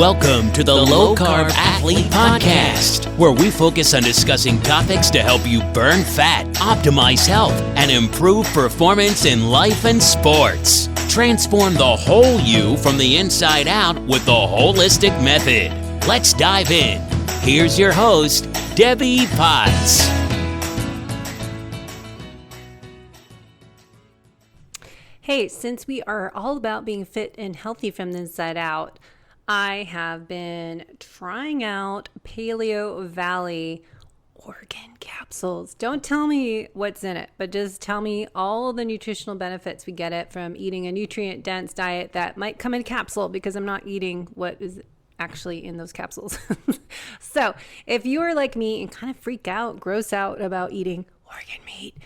Welcome to the Low Carb Athlete Podcast, where we focus on discussing topics to help you burn fat, optimize health, and improve performance in life and sports. Transform the whole you from the inside out with the holistic method. Let's dive in. Here's your host, Debbie Potts. Hey, since we are all about being fit and healthy from the inside out, I have been trying out Paleovalley organ capsules. Don't tell me what's in it, but just tell me all the nutritional benefits we get it from eating a nutrient-dense diet that might come in a capsule, because I'm not eating what is actually in those capsules. So if you are like me and kind of freak out, gross out about eating organ meat,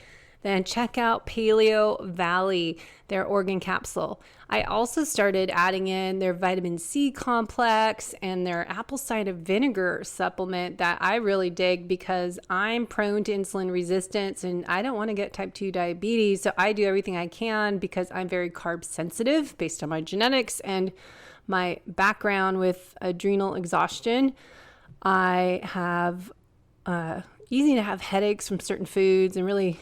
then check out Paleovalley, their organ capsule. I also started adding in their vitamin C complex and their apple cider vinegar supplement that I really dig, because I'm prone to insulin resistance and I don't want to get type 2 diabetes. So I do everything I can, because I'm very carb sensitive based on my genetics and my background with adrenal exhaustion. I have easy to have headaches from certain foods and really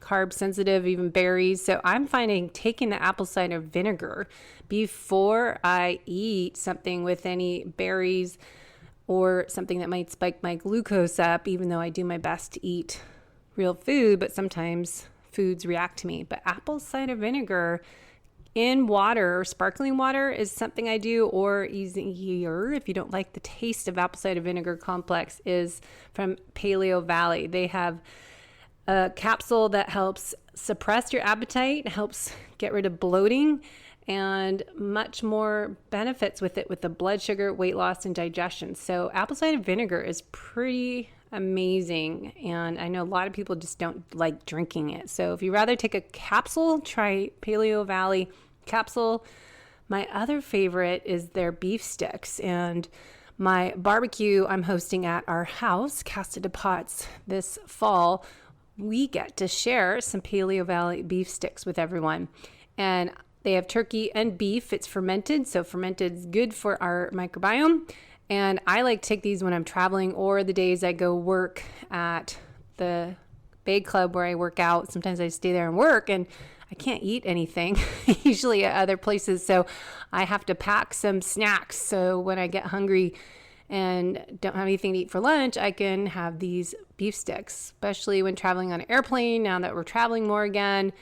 carb sensitive, even berries. So I'm finding taking the apple cider vinegar before I eat something with any berries or something that might spike my glucose up, even though I do my best to eat real food, but sometimes foods react to me. But apple cider vinegar in water or sparkling water is something I do, or easier if you don't like the taste of apple cider vinegar complex, is from Paleovalley. They have a capsule that helps suppress your appetite, helps get rid of bloating, and much more benefits with it, with the blood sugar, weight loss, and digestion. So apple cider vinegar is pretty amazing, and I know a lot of people just don't like drinking it. So if you rather take a capsule, try Paleovalley capsule. My other favorite is their beef sticks, and my barbecue I'm hosting at our house, Casa de Potts, this fall. We get to share some Paleovalley beef sticks with everyone. And they have turkey and beef. It's fermented, so fermented is good for our microbiome. And I like to take these when I'm traveling, or the days I go work at the Bay Club where I work out. Sometimes I stay there and work, and I can't eat anything, usually at other places. So I have to pack some snacks. So when I get hungry and don't have anything to eat for lunch, I can have these beef sticks, especially when traveling on an airplane. Now that we're traveling more again,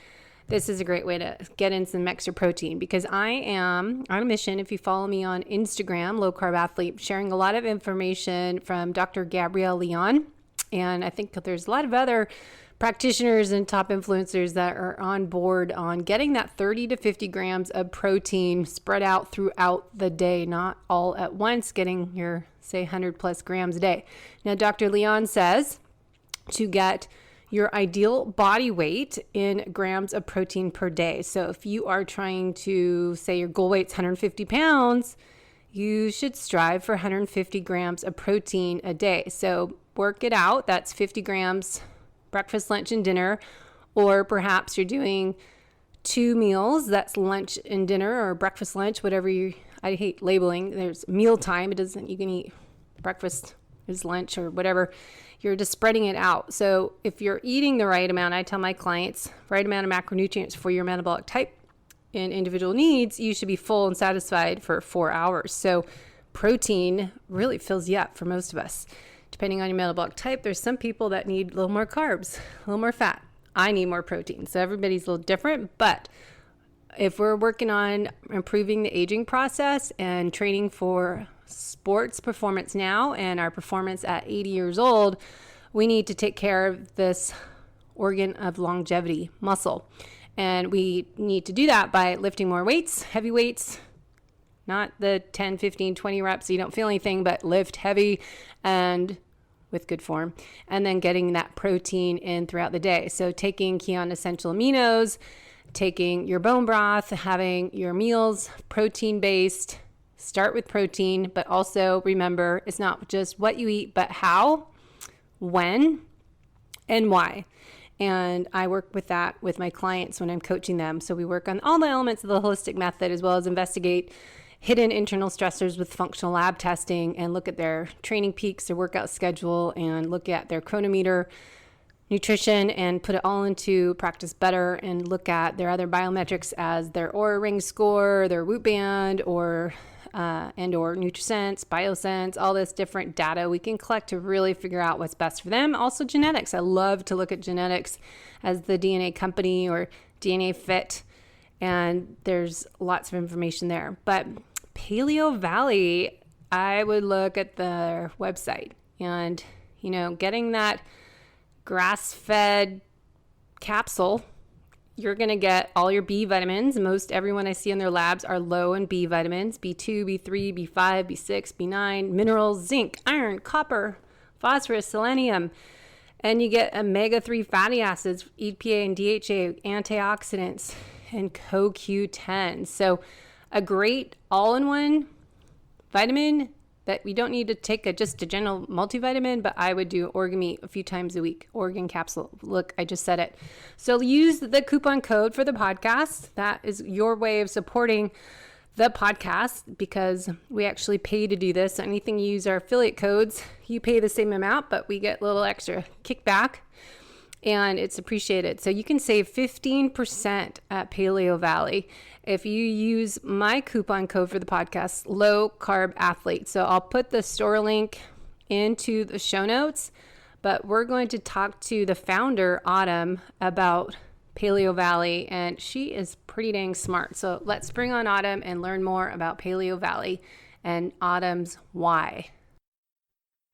this is a great way to get in some extra protein, because I am on a mission. If you follow me on Instagram, Low Carb Athlete, sharing a lot of information from Dr. Gabrielle Leon. And I think that there's a lot of other practitioners and top influencers that are on board on getting that 30 to 50 grams of protein spread out throughout the day, not all at once, getting your, say, 100 plus grams a day. Now, Dr. Leon says to get your ideal body weight in grams of protein per day. So if you are trying to, say your goal weight's 150 pounds, you should strive for 150 grams of protein a day. So work it out. That's 50 grams breakfast, lunch, and dinner. Or perhaps you're doing 2 meals. That's lunch and dinner, or breakfast, lunch, whatever you, I hate labeling. There's meal time. It doesn't, you can eat breakfast is lunch or whatever. You're just spreading it out. So if you're eating the right amount, I tell my clients, right amount of macronutrients for your metabolic type and individual needs, you should be full and satisfied for 4 hours. So protein really fills you up for most of us. Depending on your metabolic type, there's some people that need a little more carbs, a little more fat. I need more protein. So everybody's a little different, but if we're working on improving the aging process and training for sports performance now and our performance at 80 years old, we need to take care of this organ of longevity, muscle. And we need to do that by lifting more weights, heavy weights, not the 10, 15, 20 reps so you don't feel anything, but lift heavy and with good form, and then getting that protein in throughout the day. So taking Kion essential aminos, taking your bone broth, having your meals protein-based. Start with protein, but also remember, it's not just what you eat, but how, when, and why. And I work with that with my clients when I'm coaching them. So we work on all the elements of the holistic method, as well as investigate hidden internal stressors with functional lab testing and look at their training peaks, their workout schedule, and look at their chronometer, nutrition, and put it all into Practice Better and look at their other biometrics as their Oura Ring score, their Whoop Band, or NutriSense, BioSense, all this different data we can collect to really figure out what's best for them. Also genetics. I love to look at genetics as the DNA company or DNA Fit, and there's lots of information there. But Paleovalley, I would look at their website and, getting that grass-fed capsule, you're going to get all your B vitamins. Most everyone I see in their labs are low in B vitamins, B2, B3, B5, B6, B9, minerals, zinc, iron, copper, phosphorus, selenium. And you get omega-3 fatty acids, EPA and DHA, antioxidants, and CoQ10. So a great all-in-one vitamin that we don't need to take just a general multivitamin, but I would do organ meat a few times a week, organ capsule. Look, I just said it. So use the coupon code for the podcast. That is your way of supporting the podcast because we actually pay to do this. So anything you use our affiliate codes, you pay the same amount, but we get a little extra kickback and it's appreciated. So you can save 15% at Paleovalley if you use my coupon code for the podcast, Low Carb Athlete. So I'll put the store link into the show notes, but we're going to talk to the founder, Autumn, about Paleovalley, and she is pretty dang smart. So let's bring on Autumn and learn more about Paleovalley and Autumn's why.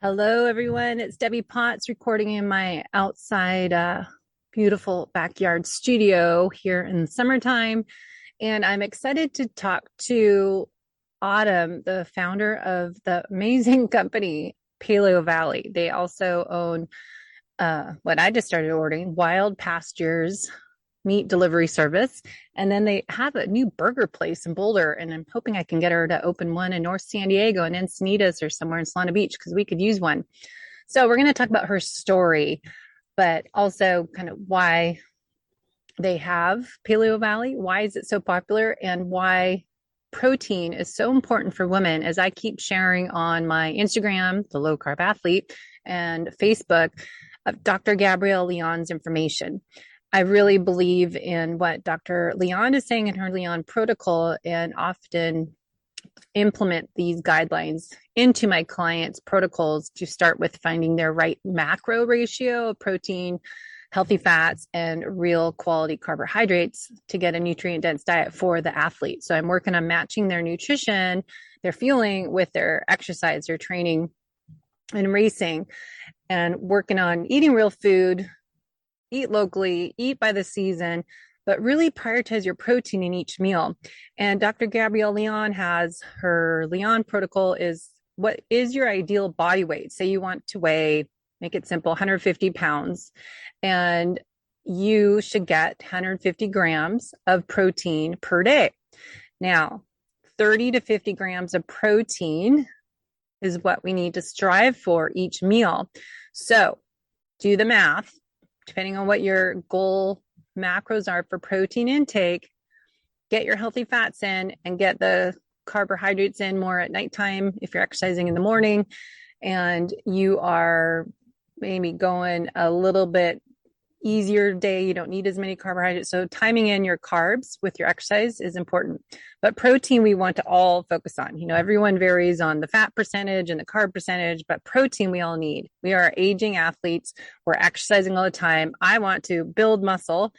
Hello, everyone. It's Debbie Potts recording in my outside beautiful backyard studio here in the summertime. And I'm excited to talk to Autumn, the founder of the amazing company, Paleovalley. They also own what I just started ordering, Wild Pastures meat delivery service. And then they have a new burger place in Boulder. And I'm hoping I can get her to open one in North San Diego and Encinitas or somewhere in Solana Beach because we could use one. So we're going to talk about her story, but also kind of why they have Paleovalley, why is it so popular, and why protein is so important for women. As I keep sharing on my Instagram, the Low Carb Athlete, and Facebook, Dr. Gabrielle Leon's information. I really believe in what Dr. Leon is saying in her Leon protocol and often implement these guidelines into my clients' protocols to start with finding their right macro ratio of protein, healthy fats, and real quality carbohydrates to get a nutrient-dense diet for the athlete. So I'm working on matching their nutrition, their fueling with their exercise, their training and racing, and working on eating real food, eat locally, eat by the season, but really prioritize your protein in each meal. And Dr. Gabrielle Leon has her Leon protocol is what is your ideal body weight? Say you want to weigh, make it simple, 150 pounds, and you should get 150 grams of protein per day. Now, 30 to 50 grams of protein is what we need to strive for each meal. So do the math, depending on what your goal macros are for protein intake, get your healthy fats in and get the carbohydrates in more at nighttime if you're exercising in the morning and you are maybe going a little bit easier day. You don't need as many carbohydrates. So timing in your carbs with your exercise is important. But protein, we want to all focus on. Everyone varies on the fat percentage and the carb percentage, but protein we all need. We are aging athletes. We're exercising all the time. I want to build muscle,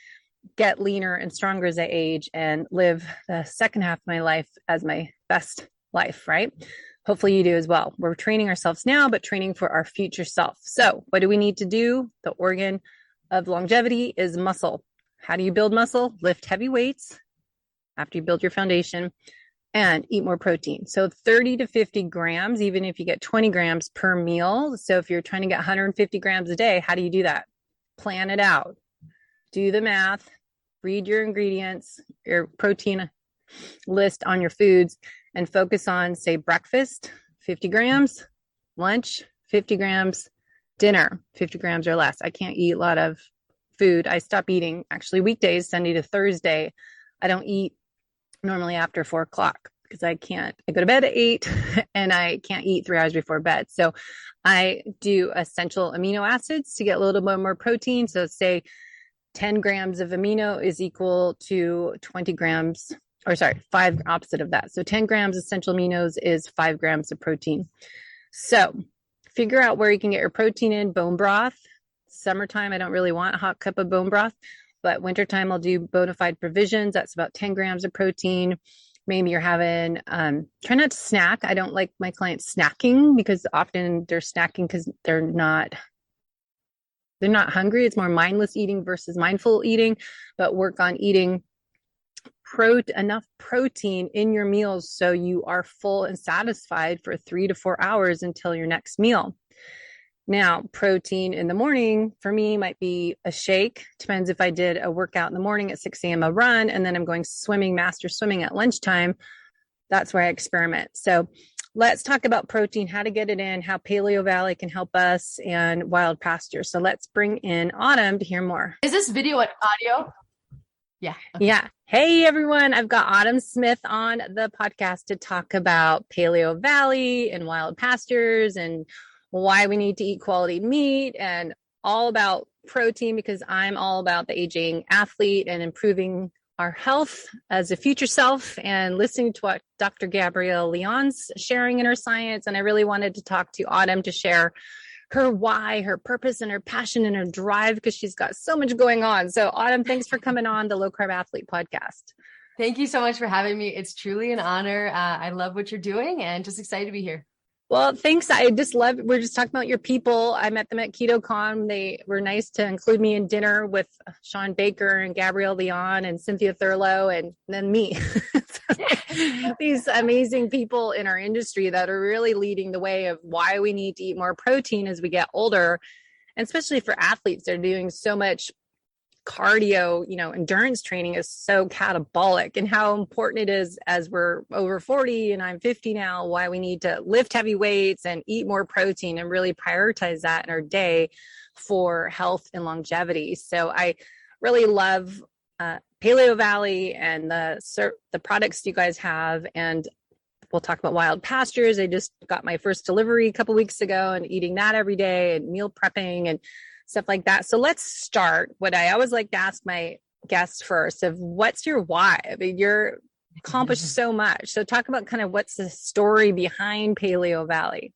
get leaner and stronger as I age, and live the second half of my life as my best life, right? Hopefully you do as well. We're training ourselves now, but training for our future self. So what do we need to do? The organ of longevity is muscle. How do you build muscle? Lift heavy weights after you build your foundation and eat more protein. So 30 to 50 grams, even if you get 20 grams per meal. So if you're trying to get 150 grams a day, how do you do that? Plan it out. Do the math, read your ingredients, your protein list on your foods, and focus on, say, breakfast, 50 grams, lunch, 50 grams, dinner, 50 grams or less. I can't eat a lot of food. I stop eating actually weekdays, Sunday to Thursday. I don't eat normally after 4 o'clock. because I go to bed at 8 and I can't eat 3 hours before bed. So I do essential amino acids to get a little bit more protein. So say 10 grams of amino is equal to 20 grams, or sorry, 5 opposite of that. So 10 grams essential aminos is 5 grams of protein. So figure out where you can get your protein in. Bone broth. Summertime, I don't really want a hot cup of bone broth, but wintertime, I'll do bona fide provisions. That's about 10 grams of protein. Maybe you're having, try not to snack. I don't like my clients snacking because often they're snacking because they're not hungry. It's more mindless eating versus mindful eating, but work on eating enough protein in your meals so you are full and satisfied for 3 to 4 hours until your next meal. Now, protein in the morning for me might be a shake. Depends if I did a workout in the morning at 6 a.m., a run, and then I'm going swimming, master swimming at lunchtime. That's where I experiment. So let's talk about protein, how to get it in, how Paleovalley can help us, and Wild Pasture. So let's bring in Autumn to hear more. Is this video and audio? Yeah. Okay. Yeah. Hey, everyone. I've got Autumn Smith on the podcast to talk about Paleovalley and Wild Pastures and why we need to eat quality meat and all about protein, because I'm all about the aging athlete and improving our health as a future self and listening to what Dr. Gabrielle Leon's sharing in her science. And I really wanted to talk to Autumn to share her why, her purpose, and her passion and her drive, because she's got so much going on. So Autumn, thanks for coming on the Low Carb Athlete podcast. Thank you so much for having me. It's truly an honor. I love what you're doing and just excited to be here. Well, thanks. I just love, we're just talking about your people. I met them at KetoCon. They were nice to include me in dinner with Sean Baker and Gabrielle Leon and Cynthia Thurlow and then me. These amazing people in our industry that are really leading the way of why we need to eat more protein as we get older. And especially for athletes, they're doing so much cardio, endurance training is so catabolic, and how important it is as we're over 40 and I'm 50 now, why we need to lift heavy weights and eat more protein and really prioritize that in our day for health and longevity. So I really love Paleovalley and the products you guys have. And we'll talk about Wild Pastures. I just got my first delivery a couple weeks ago and eating that every day and meal prepping and stuff like that. So let's start. What I always like to ask my guests first of what's your why? I mean, you're accomplished so much. So talk about kind of what's the story behind Paleovalley.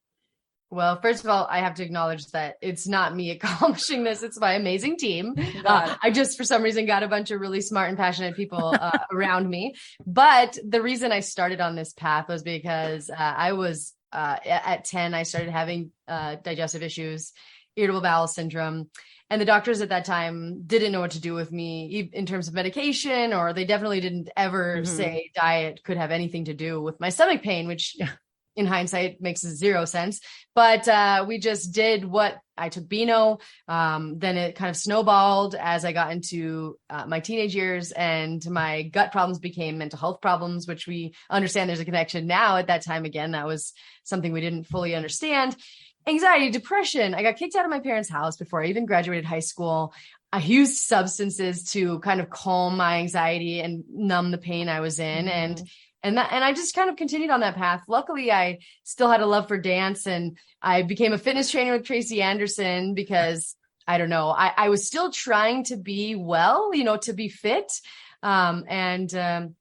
Well, first of all, I have to acknowledge that it's not me accomplishing this. It's my amazing team. I just, for some reason, got a bunch of really smart and passionate people around me. But the reason I started on this path was because I was at 10, I started having digestive issues, irritable bowel syndrome. And the doctors at that time didn't know what to do with me in terms of medication, or they definitely didn't ever say diet could have anything to do with my stomach pain, which in hindsight makes zero sense. But we just did what I took Beano. Then it kind of snowballed as I got into my teenage years, and my gut problems became mental health problems, which we understand there's a connection now. At that time, again, that was something we didn't fully understand. Anxiety, depression. I got kicked out of my parents' house before I even graduated high school. I used substances to kind of calm my anxiety and numb the pain I was in. And I just kind of continued on that path. Luckily, I still had a love for dance, and I became a fitness trainer with Tracy Anderson because I don't know, I was still trying to be well, to be fit. It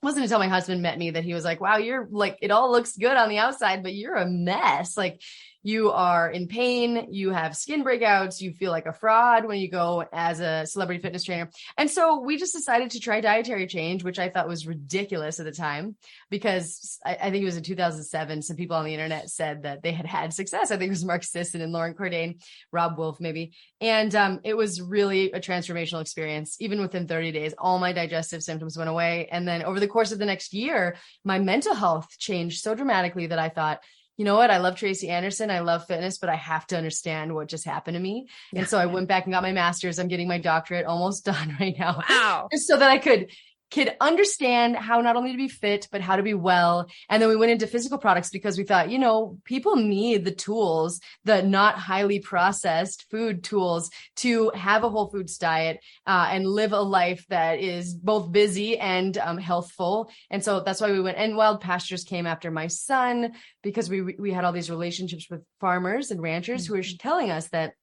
wasn't until my husband met me that he was like, wow, you're like, it all looks good on the outside, but you're a mess. Like, you are in pain, you have skin breakouts, you feel like a fraud when you go as a celebrity fitness trainer. And so we just decided to try dietary change, which I thought was ridiculous at the time, because I think it was in 2007, some people on the internet said that they had success. I think it was Mark Sisson and Lauren Cordain, Rob Wolf maybe. And it was really a transformational experience. Even within 30 days, all my digestive symptoms went away. And then over the course of the next year, my mental health changed so dramatically that I thought, you know what? I love Tracy Anderson. I love fitness, but I have to understand what just happened to me. And so I went back and got my master's. I'm getting my doctorate, almost done right now. Wow. Just so that I could could understand how not only to be fit, but how to be well. And then we went into physical products because we thought, people need the tools, the not highly processed food tools to have a whole foods diet and live a life that is both busy and healthful. And so that's why we went. And Wild Pastures came after my son, because we had all these relationships with farmers and ranchers who were telling us that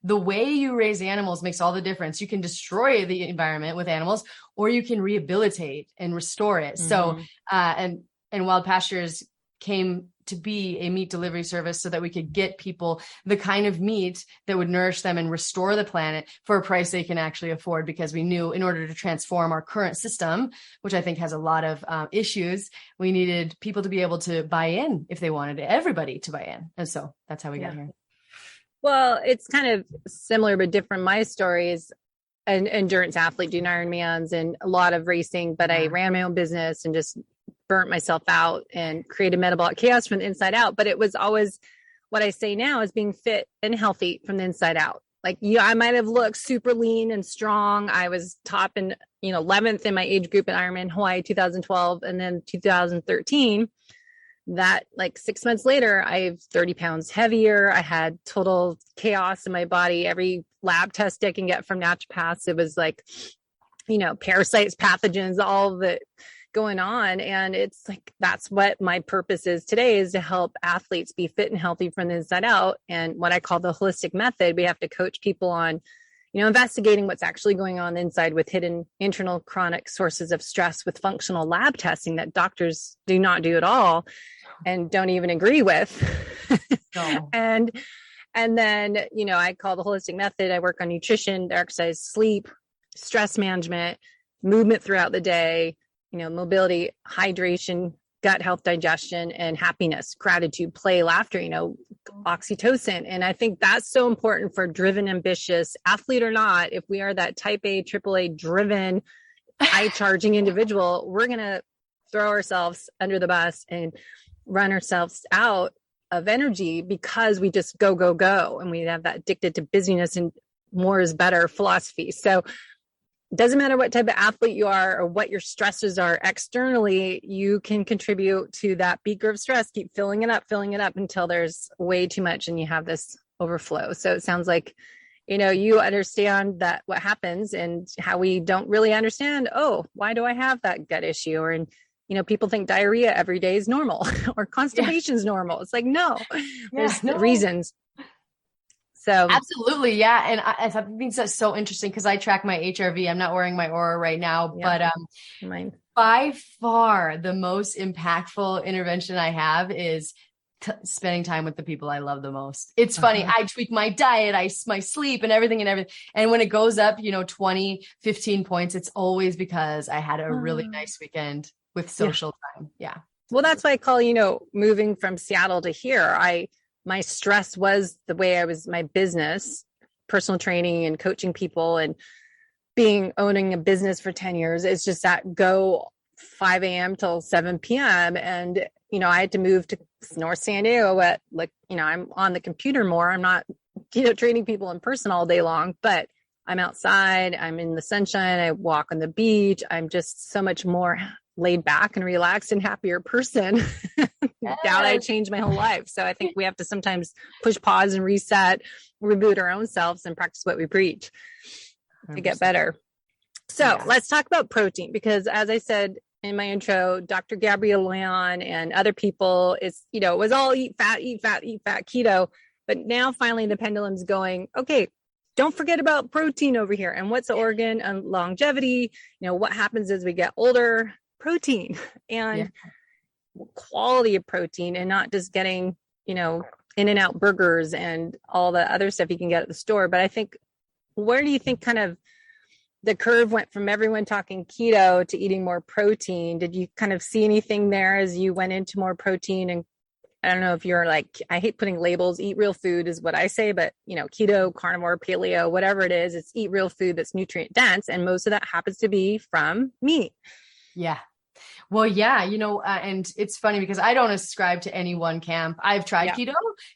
the way you raise animals makes all the difference. You can destroy the environment with animals, or you can rehabilitate and restore it. So, and Wild Pastures came to be a meat delivery service so that we could get people the kind of meat that would nourish them and restore the planet for a price they can actually afford, because we knew in order to transform our current system, which I think has a lot of issues, we needed people to be able to buy in if they wanted everybody to buy in. And so that's how we got here. Well, it's kind of similar but different. My story is an endurance athlete, doing Ironmans and a lot of racing, but I ran my own business and just burnt myself out and created metabolic chaos from the inside out. But it was always what I say now is being fit and healthy from the inside out. Like, I might have looked super lean and strong. I was top in, 11th in my age group in Ironman Hawaii 2012, and then 2013. That, like 6 months later, I was 30 pounds heavier. I had total chaos in my body. Every lab test I can get from naturopaths, it was like, parasites, pathogens, all of it going on. And it's like, that's what my purpose is today, is to help athletes be fit and healthy from the inside out. And what I call the holistic method, we have to coach people on, investigating what's actually going on inside with hidden internal chronic sources of stress with functional lab testing that doctors do not do at all and don't even agree with. No. And then, I call the holistic method. I work on nutrition, exercise, sleep, stress management, movement throughout the day, mobility, hydration, gut health, digestion, and happiness, gratitude, play, laughter, oxytocin. And I think that's so important for driven, ambitious athlete or not. If we are that type A, AAA driven, high charging individual, we're going to throw ourselves under the bus and run ourselves out of energy because we just go, go, go. And we have that addicted to busyness and more is better philosophy. So it doesn't matter what type of athlete you are or what your stresses are externally, you can contribute to that beaker of stress. Keep filling it up until there's way too much and you have this overflow. So it sounds like, you understand that what happens and how we don't really understand, why do I have that gut issue? Or, people think diarrhea every day is normal or constipation is normal. It's like, no, there's reasons. So absolutely. Yeah. And I think that's so interesting because I track my HRV. I'm not wearing my Aura right now, but by far the most impactful intervention I have is spending time with the people I love the most. It's funny. I tweak my diet, my sleep and everything. And when it goes up, 20, 15 points, it's always because I had a really nice weekend with social time. Yeah. Well, that's why I call, moving from Seattle to here, my stress was the way I was, my business, personal training and coaching people and owning a business for 10 years. It's just that go 5 a.m. till 7 p.m. And, I had to move to North San Diego I'm on the computer more. I'm not, training people in person all day long, but I'm outside, I'm in the sunshine, I walk on the beach. I'm just so much more laid back and relaxed and happier person. Now that I changed my whole life. So I think we have to sometimes push pause and reset, reboot our own selves and practice what we preach to get better. So let's talk about protein, because as I said in my intro, Dr. Gabrielle Leon and other people, it was all eat fat, keto. But now finally the pendulum's going, okay, don't forget about protein over here. And what's the organ and longevity? What happens as we get older? Protein and quality of protein, and not just getting, In-N-Out burgers and all the other stuff you can get at the store. But I think, where do you think kind of the curve went from everyone talking keto to eating more protein? Did you kind of see anything there as you went into more protein? And I don't know if you're like, I hate putting labels, eat real food is what I say, but keto, carnivore, paleo, whatever it is, it's eat real food that's nutrient dense. And most of that happens to be from meat. Yeah. Well, yeah, and it's funny because I don't ascribe to any one camp. I've tried keto,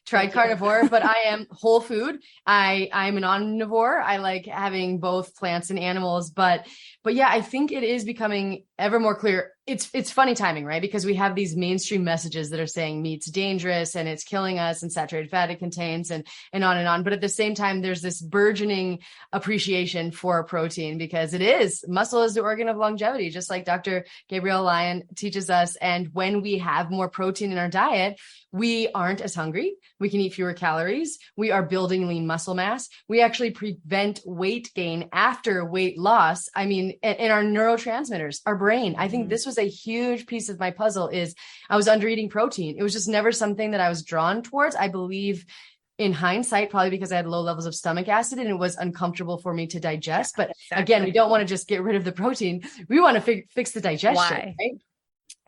tried carnivore, but I am whole food. I'm an omnivore. I like having both plants and animals, but yeah, I think it is becoming ever more clear. It's funny timing, right? Because we have these mainstream messages that are saying meat's dangerous and it's killing us and saturated fat it contains and on and on. But at the same time, there's this burgeoning appreciation for protein because muscle is the organ of longevity, just like Dr. Gabrielle Lyon teaches us. And when we have more protein in our diet, we aren't as hungry. We can eat fewer calories. We are building lean muscle mass. We actually prevent weight gain after weight loss. I mean, in our neurotransmitters, our brain. I think this was a huge piece of my puzzle is I was under eating protein. It was just never something that I was drawn towards. I believe in hindsight, probably because I had low levels of stomach acid and it was uncomfortable for me to digest. But again, we don't want to just get rid of the protein. We want to fix the digestion, right?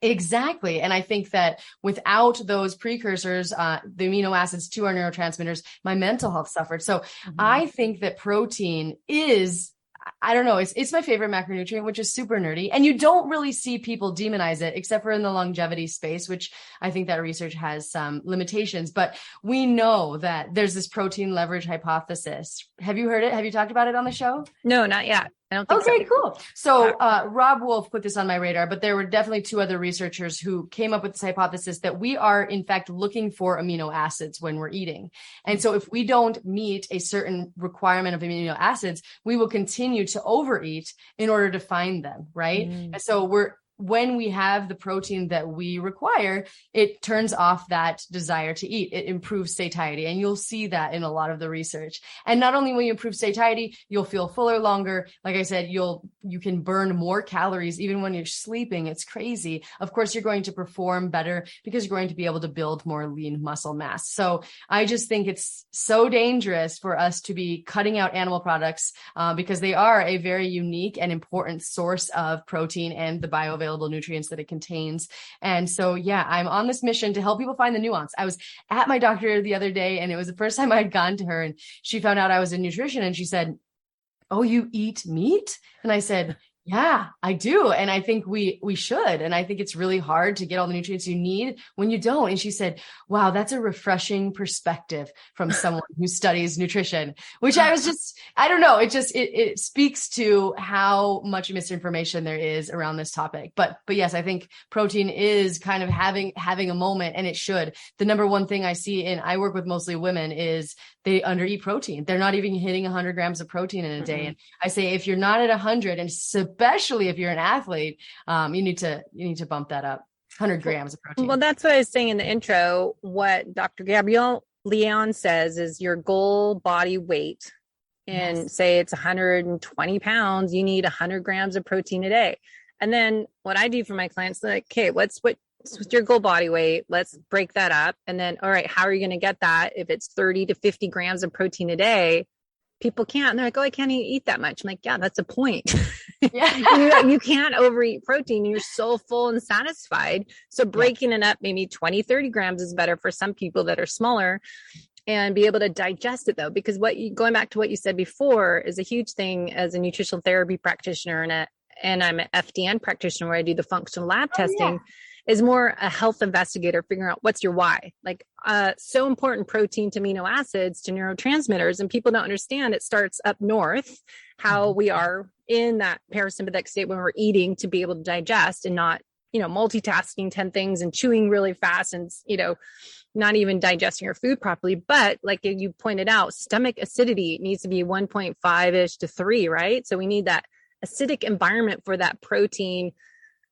Exactly. And I think that without those precursors, the amino acids to our neurotransmitters, my mental health suffered. So I think that protein is, I don't know, it's my favorite macronutrient, which is super nerdy. And you don't really see people demonize it, except for in the longevity space, which I think that research has some limitations. But we know that there's this protein leverage hypothesis. Have you heard it? Have you talked about it on the show? No, not yet. I don't think so. Okay, cool. So Rob Wolf put this on my radar, but there were definitely two other researchers who came up with this hypothesis that we are, in fact, looking for amino acids when we're eating. And so if we don't meet a certain requirement of amino acids, we will continue to overeat in order to find them, right? And so when we have the protein that we require, it turns off that desire to eat. It improves satiety. And you'll see that in a lot of the research. And not only will you improve satiety, you'll feel fuller longer. Like I said, you can burn more calories even when you're sleeping. It's crazy. Of course, you're going to perform better because you're going to be able to build more lean muscle mass. So I just think it's so dangerous for us to be cutting out animal products because they are a very unique and important source of protein and the bioavailable nutrients that it contains. And so, yeah, I'm on this mission to help people find the nuance. I was at my doctor the other day and it was the first time I had gone to her and she found out I was in nutrition and she said, "Oh, you eat meat?" And I said, "Yeah, I do. And I think we should. And I think it's really hard to get all the nutrients you need when you don't." And she said, "Wow, that's a refreshing perspective from someone who studies nutrition," which I was just, I don't know. It speaks to how much misinformation there is around this topic. But yes, I think protein is kind of having a moment, and it should. The number one thing I see, and I work with mostly women, is they undereat protein. They're not even hitting 100 grams of protein in a day. And I say, if you're not at 100, and especially if you're an athlete, you need to bump that up. 100 grams of protein. Well, that's what I was saying in the intro. What Dr. Gabrielle Lyon says is your goal body weight, and say it's 120 pounds, you need 100 grams of protein a day. And then what I do for my clients, like, okay, what's your goal body weight? Let's break that up. And then, all right, how are you going to get that? If it's 30 to 50 grams of protein a day, people can't. And they're like, "Oh, I can't eat that much." I'm like, yeah, that's a point. You can't overeat protein. You're so full and satisfied. So breaking it up, maybe 20, 30 grams is better for some people that are smaller, and be able to digest it though. Because going back to what you said before is a huge thing as a nutritional therapy practitioner and I'm an FDN practitioner where I do the functional lab testing. Is more a health investigator figuring out what's your why. Like so important, protein to amino acids to neurotransmitters, and people don't understand it starts up north, how we are in that parasympathetic state when we're eating to be able to digest and not, multitasking 10 things and chewing really fast and, not even digesting your food properly. But like you pointed out, stomach acidity needs to be 1.5-ish to 3, right? So we need that acidic environment for that protein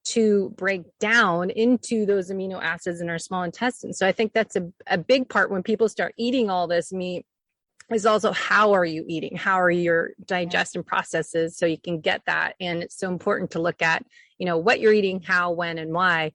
to break down into those amino acids in our small intestine. So I think that's a big part when people start eating all this meat, is also how are you eating? How are your digestion processes so you can get that? And it's so important to look at, what you're eating, how, when, and why.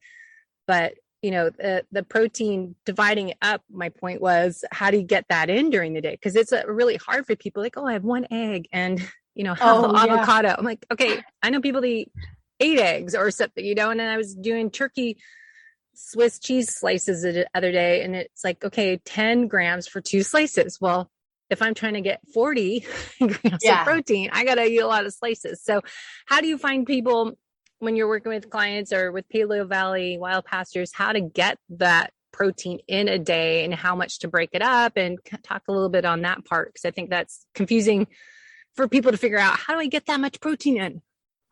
But, the protein, dividing it up, my point was, how do you get that in during the day? Because it's really hard for people like, "Oh, I have one egg and, half avocado." I'm like, okay, I know people that eat 8 eggs or something, and then I was doing turkey Swiss cheese slices the other day, and it's like, okay, 10 grams for 2 slices. Well, if I'm trying to get 40 grams of protein, I got to eat a lot of slices. So how do you find people when you're working with clients or with Paleovalley Wild Pastures, how to get that protein in a day and how much to break it up, and talk a little bit on that part, because I think that's confusing for people to figure out, how do I get that much protein in?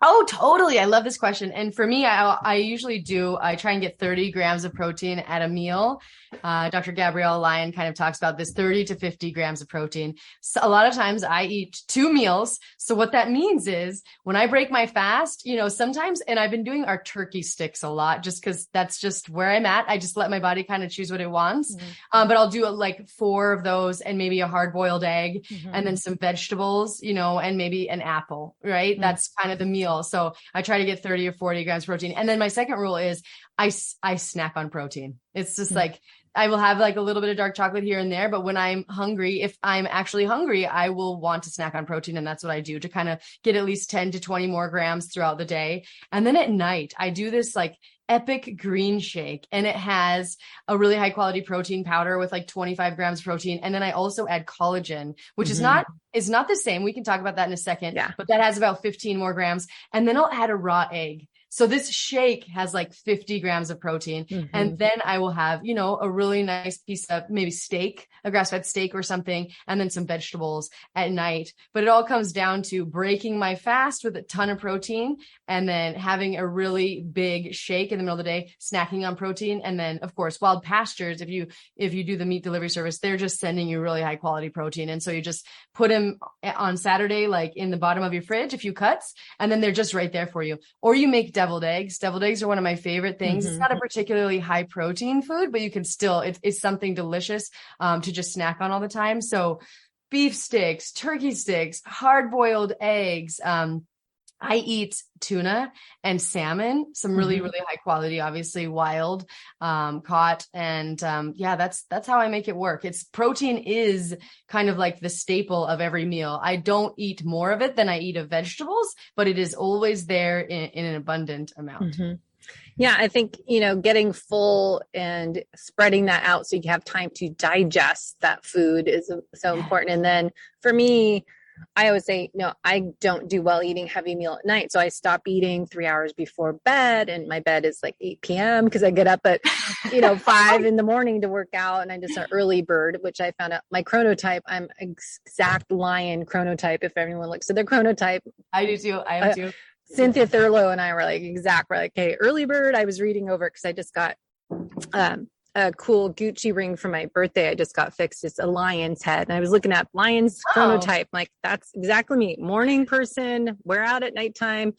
Oh, totally. I love this question. And for me, I usually I try and get 30 grams of protein at a meal. Dr. Gabrielle Lyon kind of talks about this 30 to 50 grams of protein. So a lot of times I eat 2 meals. So what that means is when I break my fast, sometimes, and I've been doing our turkey sticks a lot, just because that's just where I'm at. I just let my body kind of choose what it wants. Mm-hmm. But I'll do like 4 of those and maybe a hard boiled egg, mm-hmm. and then some vegetables, and maybe an apple, right? Mm-hmm. That's kind of the meal. So I try to get 30 or 40 grams protein. And then my second rule is I snack on protein. It's just like, I will have like a little bit of dark chocolate here and there, but when I'm hungry, if I'm actually hungry, I will want to snack on protein. And that's what I do to kind of get at least 10 to 20 more grams throughout the day. And then at night, I do this like epic green shake, and it has a really high quality protein powder with like 25 grams protein. And then I also add collagen, which mm-hmm. is not the same. We can talk about that in a second, but that has about 15 more grams. And then I'll add a raw egg. So this shake has like 50 grams of protein. Mm-hmm. And then I will have, a really nice piece of maybe steak, a grass-fed steak or something, and then some vegetables at night. But it all comes down to breaking my fast with a ton of protein, and then having a really big shake in the middle of the day, snacking on protein. And then of course, Wild Pastures, if you do the meat delivery service, they're just sending you really high quality protein. And so you just put them on Saturday, like in the bottom of your fridge, a few cuts, and then they're just right there for you. Or you make deviled eggs. Deviled eggs are one of my favorite things. Mm-hmm. It's not a particularly high protein food, but you can still, it's something delicious to just snack on all the time. So beef sticks, turkey sticks, hard boiled eggs. I eat tuna and salmon, some really, really high quality, obviously wild, caught. And, that's how I make it work. Protein is kind of like the staple of every meal. I don't eat more of it than I eat of vegetables, but it is always there in an abundant amount. Mm-hmm. Yeah, I think, getting full and spreading that out so you have time to digest that food is so important. And then for me, I always say, no, I don't do well eating heavy meal at night. So I stop eating 3 hours before bed, and my bed is like 8 p.m. because I get up at, 5 in the morning to work out, and I'm just an early bird, which I found out my chronotype. I'm exact lion chronotype. If everyone looks at their chronotype. I do too. I am too. Cynthia Thurlow and I were like, We're like, hey, early bird. I was reading over it because I just got, a cool Gucci ring for my birthday. I just got fixed. It's a lion's head. And I was looking at lion's chronotype. Like, that's exactly me. Morning person, wear out at nighttime.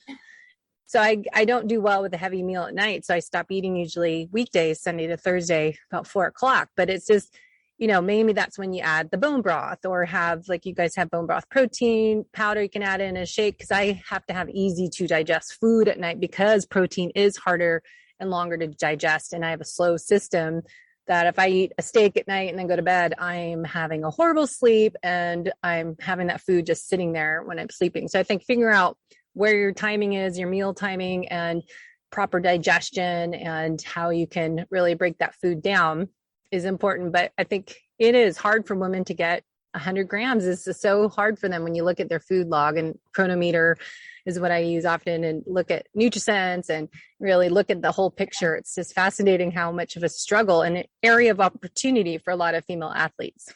So I don't do well with a heavy meal at night. So I stop eating usually weekdays, Sunday to Thursday, about 4:00. But it's just, maybe that's when you add the bone broth, or have, like you guys have bone broth protein powder you can add in a shake. Cause I have to have easy to digest food at night because protein is harder and longer to digest. And I have a slow system that if I eat a steak at night and then go to bed, I'm having a horrible sleep, and I'm having that food just sitting there when I'm sleeping. So I think figuring out where your timing is, your meal timing, and proper digestion, and how you can really break that food down is important. But I think it is hard for women to get 100 grams. It's just so hard for them when you look at their food log, and Chronometer is what I use often, and look at NutriSense and really look at the whole picture. It's just fascinating how much of a struggle and an area of opportunity for a lot of female athletes.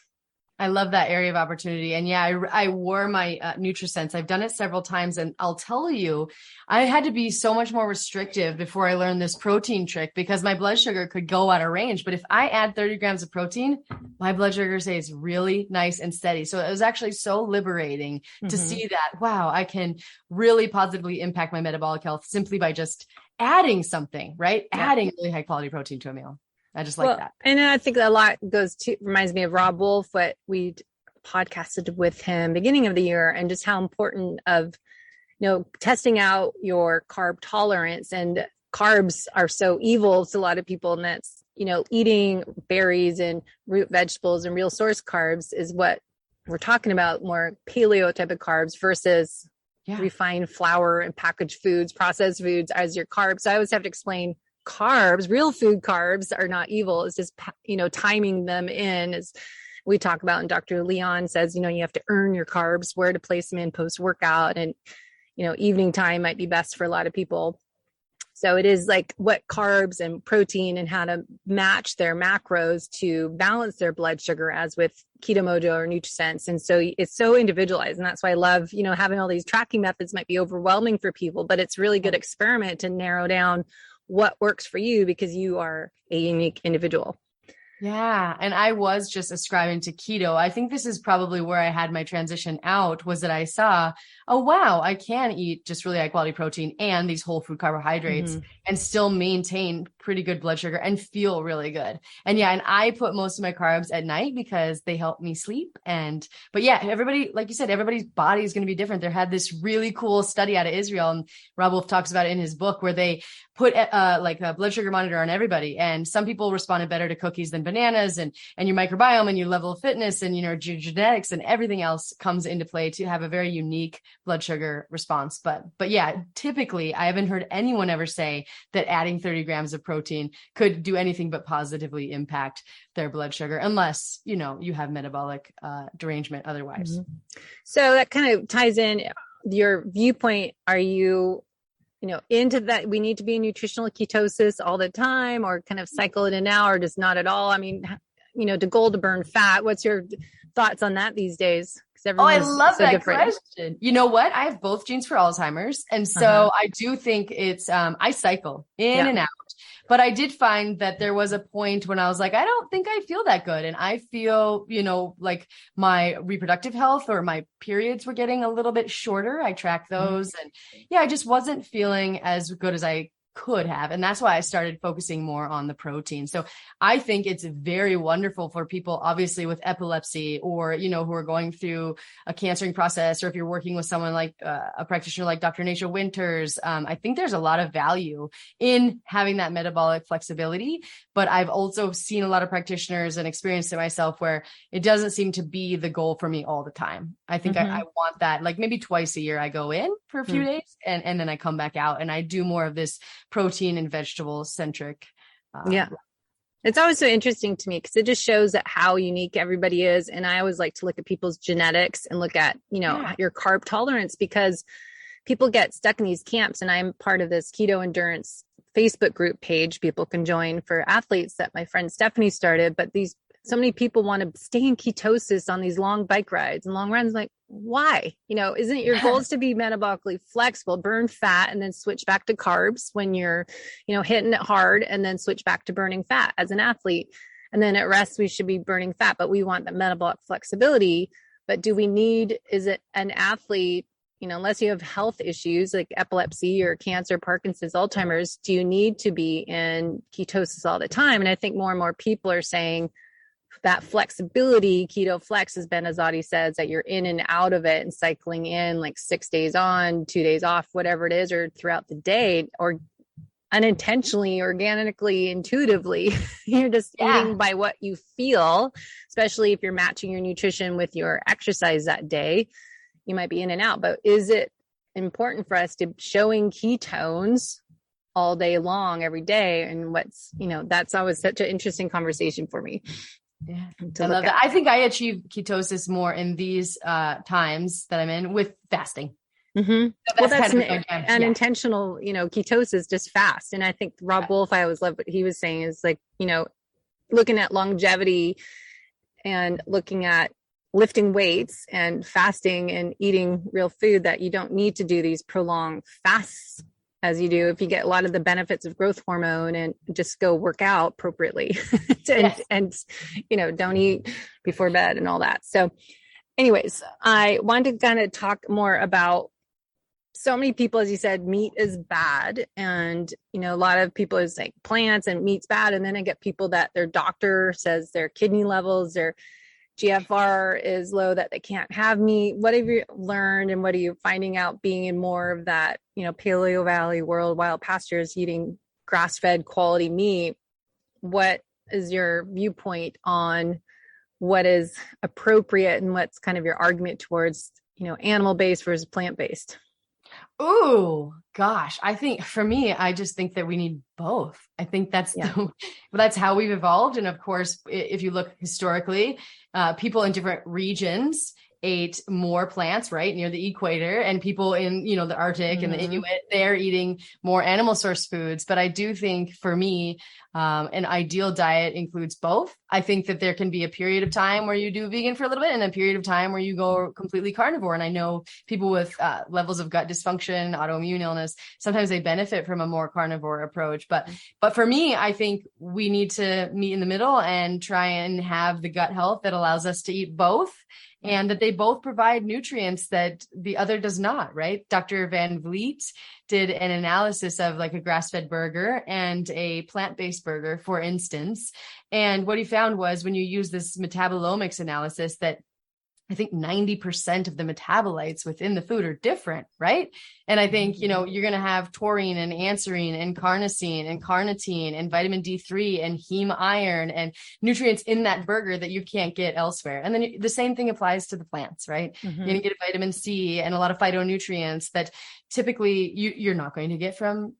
I love that area of opportunity. And yeah, I wore my NutriSense. I've done it several times, and I'll tell you, I had to be so much more restrictive before I learned this protein trick, because my blood sugar could go out of range. But if I add 30 grams of protein, my blood sugar stays really nice and steady. So it was actually so liberating to see that, wow, I can really positively impact my metabolic health simply by just adding something, right? Yeah. Adding really high quality protein to a meal. I just like that. And I think a lot reminds me of Rob Wolf, what we podcasted with him beginning of the year, and just how important of, testing out your carb tolerance. And carbs are so evil to a lot of people. And that's, eating berries and root vegetables and real source carbs is what we're talking about, more paleo type of carbs versus refined flour and packaged foods, processed foods as your carbs. So I always have to explain, carbs, real food carbs are not evil. It's just, timing them in, as we talk about. And Dr. Leon says, you have to earn your carbs, where to place them in post workout. And, evening time might be best for a lot of people. So it is like what carbs and protein and how to match their macros to balance their blood sugar, as with Keto Mojo or NutriSense. And so it's so individualized. And that's why I love, having all these tracking methods might be overwhelming for people, but it's really good experiment to narrow down what works for you, because you are a unique individual. Yeah. And I was just ascribing to keto. I think this is probably where I had my transition out, was that I saw, oh, wow, I can eat just really high quality protein and these whole food carbohydrates and still maintain pretty good blood sugar and feel really good. And yeah, and I put most of my carbs at night because they help me sleep. But yeah, everybody, like you said, everybody's body is going to be different. There had this really cool study out of Israel, and Rob Wolf talks about it in his book, where they put like a blood sugar monitor on everybody. And some people responded better to cookies than bananas, and your microbiome and your level of fitness and, your genetics and everything else comes into play to have a very unique blood sugar response. But yeah, typically I haven't heard anyone ever say that adding 30 grams of protein could do anything but positively impact their blood sugar, unless, you have metabolic derangement otherwise. So that kind of ties in your viewpoint. Are you into that we need to be in nutritional ketosis all the time, or kind of cycle it in now, or just not at all? I mean, the goal to burn fat. What's your thoughts on that these days? I love so that different question. You know what? I have both genes for Alzheimer's. And so I do think it's, I cycle in and out. But I did find that there was a point when I was like, I don't think I feel that good. And I feel, like my reproductive health or my periods were getting a little bit shorter. I track those. And I just wasn't feeling as good as I could have. And that's why I started focusing more on the protein. So I think it's very wonderful for people, obviously, with epilepsy, or, who are going through a cancering process, or if you're working with someone like a practitioner like Dr. Naisha Winters. I think there's a lot of value in having that metabolic flexibility. But I've also seen a lot of practitioners and experienced it myself where it doesn't seem to be the goal for me all the time. I think I want that, like maybe twice a year I go in for a few days and then I come back out and I do more of this protein and vegetable centric. It's always so interesting to me because it just shows that how unique everybody is. And I always like to look at people's genetics and look at, your carb tolerance, because people get stuck in these camps. And I'm part of this keto endurance Facebook group page people can join for athletes that my friend Stephanie started. But so many people want to stay in ketosis on these long bike rides and long runs. Like, why? Isn't your goals to be metabolically flexible, burn fat, and then switch back to carbs when you're, hitting it hard, and then switch back to burning fat as an athlete. And then at rest, we should be burning fat, but we want the metabolic flexibility. But is it an athlete, unless you have health issues like epilepsy or cancer, Parkinson's, Alzheimer's, do you need to be in ketosis all the time? And I think more and more people are saying, that flexibility, keto flex, as Ben Azadi says, that you're in and out of it and cycling in like 6 days on, 2 days off, whatever it is, or throughout the day, or unintentionally, organically, intuitively, you're just eating by what you feel, especially if you're matching your nutrition with your exercise that day, you might be in and out. But is it important for us to showing ketones all day long, every day? And that's always such an interesting conversation for me. Yeah, I love that. I think I achieve ketosis more in these times that I'm in with fasting. So that's an intentional, ketosis, just fast. And I think Rob Wolf, I always love what he was saying is like, looking at longevity and looking at lifting weights and fasting and eating real food, that you don't need to do these prolonged fasts as you do if you get a lot of the benefits of growth hormone, and just go work out appropriately and don't eat before bed and all that. So anyways, I wanted to kind of talk more about, so many people, as you said, meat is bad. And, a lot of people is like plants and meat's bad. And then I get people that their doctor says their kidney levels, their GFR is low, that they can't have meat. What have you learned, and what are you finding out being in more of that, Paleovalley, Wild Pastures, eating grass-fed quality meat? What is your viewpoint on what is appropriate and what's kind of your argument towards, animal-based versus plant-based? Oh gosh. I think for me, I just think that we need both. I think that's how we've evolved. And of course, if you look historically, people in different regions ate more plants right near the equator, and people in, the Arctic and the Inuit, they're eating more animal source foods. But I do think for me, an ideal diet includes both. I think that there can be a period of time where you do vegan for a little bit and a period of time where you go completely carnivore. And I know people with levels of gut dysfunction, autoimmune illness, sometimes they benefit from a more carnivore approach. But for me, I think we need to meet in the middle and try and have the gut health that allows us to eat both, and that they both provide nutrients that the other does not, right? Dr. Van Vliet did an analysis of like a grass-fed burger and a plant-based burger, for instance. And what he found was, when you use this metabolomics analysis, that I think 90% of the metabolites within the food are different, right? And I think, you're going to have taurine and anserine and carnosine and carnitine and vitamin D3 and heme iron and nutrients in that burger that you can't get elsewhere. And then the same thing applies to the plants, right? You're going to get vitamin C and a lot of phytonutrients that typically you're not going to get from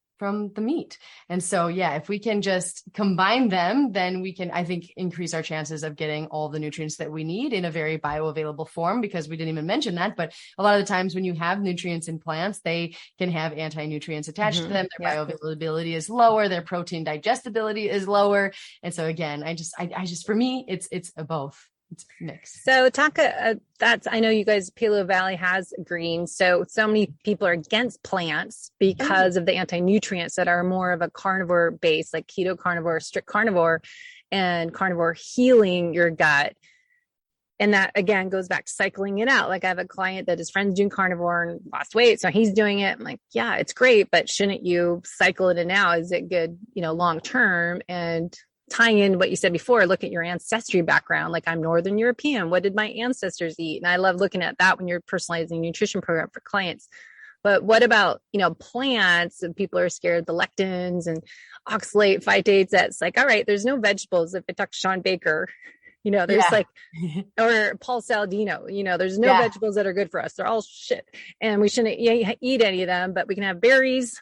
the meat. And so, if we can just combine them, then we can, I think, increase our chances of getting all the nutrients that we need in a very bioavailable form, because we didn't even mention that. But a lot of the times when you have nutrients in plants, they can have anti-nutrients attached to them. Their bioavailability is lower. Their protein digestibility is lower. And so again, I just, for me, it's a both. It's mixed. So I know you guys, Paleo Valley has green. So many people are against plants because of the anti-nutrients that are more of a carnivore base, like keto carnivore, strict carnivore, and carnivore healing your gut. And that again goes back to cycling it out. Like I have a client that his friend's doing carnivore and lost weight, so he's doing it. I'm like, yeah, it's great, but shouldn't you cycle it in now? Is it good, long term? And tying in what you said before, look at your ancestry background. Like I'm Northern European. What did my ancestors eat? And I love looking at that when you're personalizing nutrition program for clients. But what about, plants? And people are scared, the lectins and oxalate phytates. That's like, all right, there's no vegetables. If I talk to Sean Baker, there's or Paul Saladino, there's no vegetables that are good for us. They're all shit. And we shouldn't eat any of them, but we can have berries,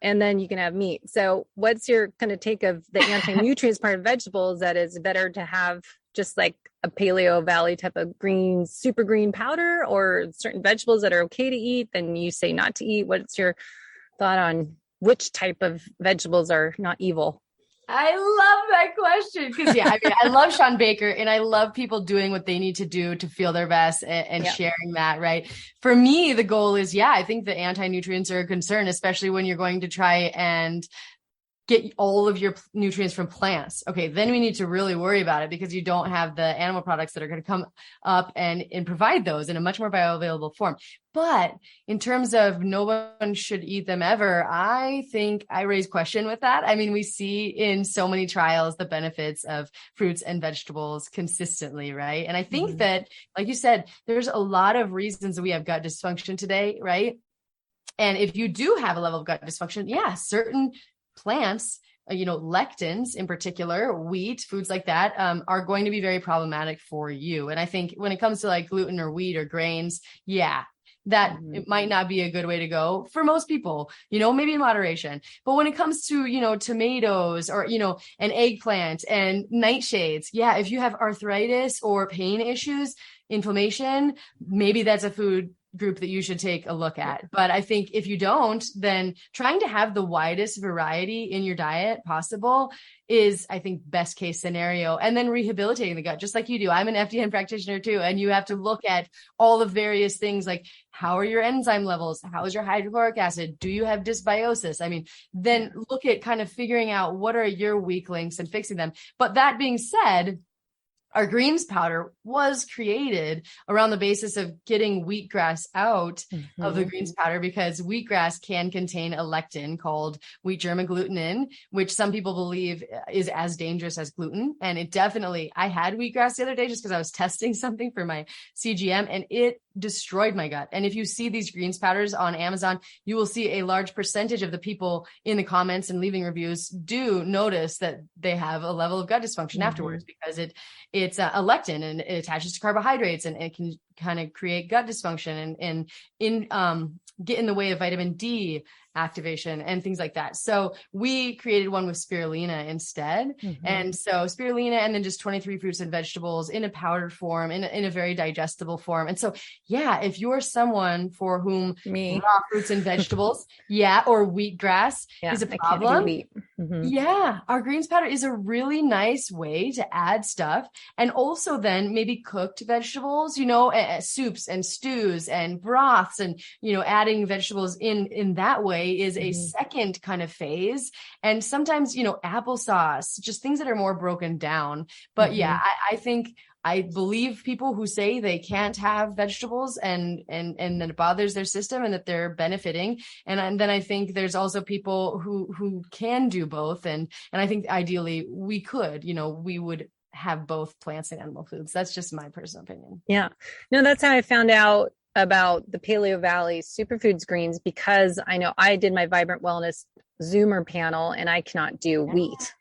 and then you can have meat. So what's your kind of take of the anti-nutrients part of vegetables, that is better to have just like a Paleo Valley type of green, super green powder, or certain vegetables that are okay to eat, then you say not to eat? What's your thought on which type of vegetables are not evil? I love that question because, I love Sean Baker, and I love people doing what they need to do to feel their best and sharing that, right? For me, the goal is, I think the anti-nutrients are a concern, especially when you're going to try and get all of your nutrients from plants. Okay, then we need to really worry about it, because you don't have the animal products that are going to come up and provide those in a much more bioavailable form. But in terms of no one should eat them ever, I think I raise question with that. I mean, we see in so many trials the benefits of fruits and vegetables consistently, right? And I think that, like you said, there's a lot of reasons that we have gut dysfunction today, right? And if you do have a level of gut dysfunction, certain plants, lectins in particular, wheat, foods like that, are going to be very problematic for you. And I think when it comes to like gluten or wheat or grains, that it might not be a good way to go for most people, maybe in moderation. But when it comes to, tomatoes or, an eggplant and nightshades, if you have arthritis or pain issues, inflammation, maybe that's a food group that you should take a look at. But I think if you don't, then trying to have the widest variety in your diet possible is, I think, best case scenario. And then rehabilitating the gut, just like you do. I'm an FDN practitioner too. And you have to look at all the various things, like how are your enzyme levels? How is your hydrochloric acid? Do you have dysbiosis? I mean, then look at kind of figuring out what are your weak links and fixing them. But that being said, our greens powder was created around the basis of getting wheatgrass out of the greens powder, because wheatgrass can contain a lectin called wheat germ agglutinin, which some people believe is as dangerous as gluten. And it definitely, I had wheatgrass the other day just because I was testing something for my CGM, and it destroyed my gut. And if you see these greens powders on Amazon, you will see a large percentage of the people in the comments and leaving reviews do notice that they have a level of gut dysfunction afterwards, because it's a lectin and it attaches to carbohydrates, and it can kind of create gut dysfunction and get in the way of vitamin D activation and things like that. So we created one with spirulina instead. And so spirulina, and then just 23 fruits and vegetables in a powdered form, in a very digestible form. And so, yeah, if you're someone for whom raw fruits and vegetables, or wheatgrass is a problem. Yeah, our greens powder is a really nice way to add stuff. And also then maybe cooked vegetables, soups and stews and broths, and, adding vegetables in that way is a second kind of phase. And sometimes, applesauce, just things that are more broken down. But I believe people who say they can't have vegetables and that it bothers their system and that they're benefiting. And then I think there's also people who can do both. And I think ideally we could, we would have both plants and animal foods. That's just my personal opinion. Yeah. No, that's how I found out about the Paleovalley Superfoods greens, because I know I did my Vibrant Wellness Zoomer panel and I cannot do wheat.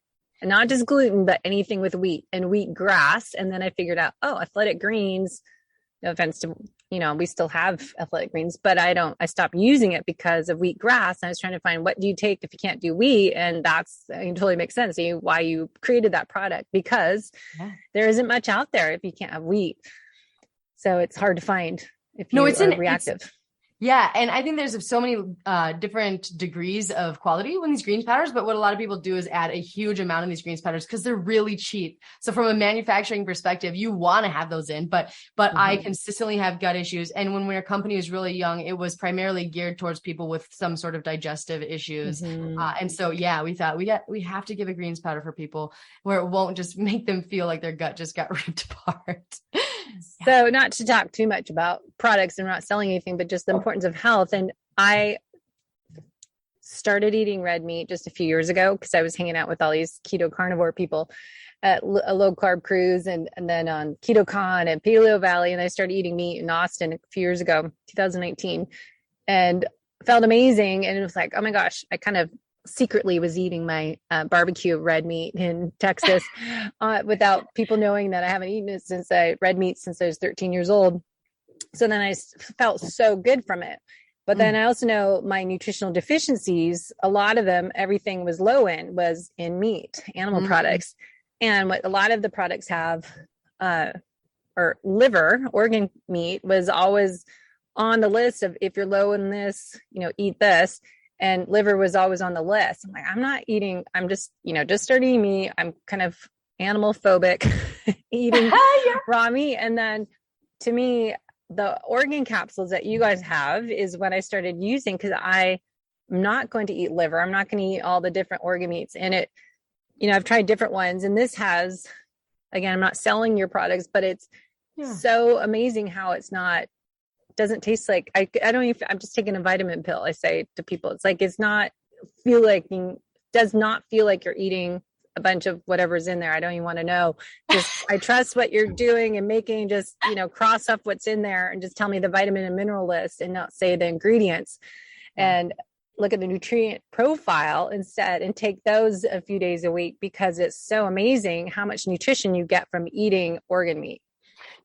And not just gluten, but anything with wheat and wheatgrass. And then I figured out, athletic greens, no offense to, we still have athletic greens, but I stopped using it because of wheatgrass. And I was trying to find, what do you take if you can't do wheat? And it totally makes sense why you created that product, because there isn't much out there if you can't have wheat. So it's hard to find if you are reactive. Yeah. And I think there's so many different degrees of quality with these greens powders. But what a lot of people do is add a huge amount of these greens powders because they're really cheap. So from a manufacturing perspective, you want to have those in. But I consistently have gut issues. And when our company was really young, it was primarily geared towards people with some sort of digestive issues. And so, we thought we have to give a greens powder for people where it won't just make them feel like their gut just got ripped apart. So not to talk too much about products and not selling anything, but just the importance of health. And I started eating red meat just a few years ago because I was hanging out with all these keto carnivore people at a low carb cruise and then on KetoCon and Paleovalley. And I started eating meat in Austin a few years ago, 2019, and felt amazing. And it was like, oh my gosh, I kind of secretly was eating my barbecue red meat in Texas without people knowing that I haven't eaten it red meat since I was 13 years old. So then I felt so good from it. But then I also know my nutritional deficiencies, a lot of them, everything was in meat, animal products. And what a lot of the products have, or liver, organ meat, was always on the list of, if you're low in this, eat this. And liver was always on the list. I'm like, I'm not eating, I'm just started eating meat. I'm kind of animal phobic eating raw meat. And then to me, the organ capsules that you guys have is what I started using, because I'm not going to eat liver. I'm not going to eat all the different organ meats. And I've tried different ones. And this has, again, I'm not selling your products, but it's so amazing how doesn't taste like, I don't even, I'm just taking a vitamin pill. I say to people, it's like, does not feel like you're eating a bunch of whatever's in there. I don't even want to know. Just, I trust what you're doing and making, just, cross off what's in there and just tell me the vitamin and mineral list and not say the ingredients, and look at the nutrient profile instead and take those a few days a week, because it's so amazing how much nutrition you get from eating organ meat.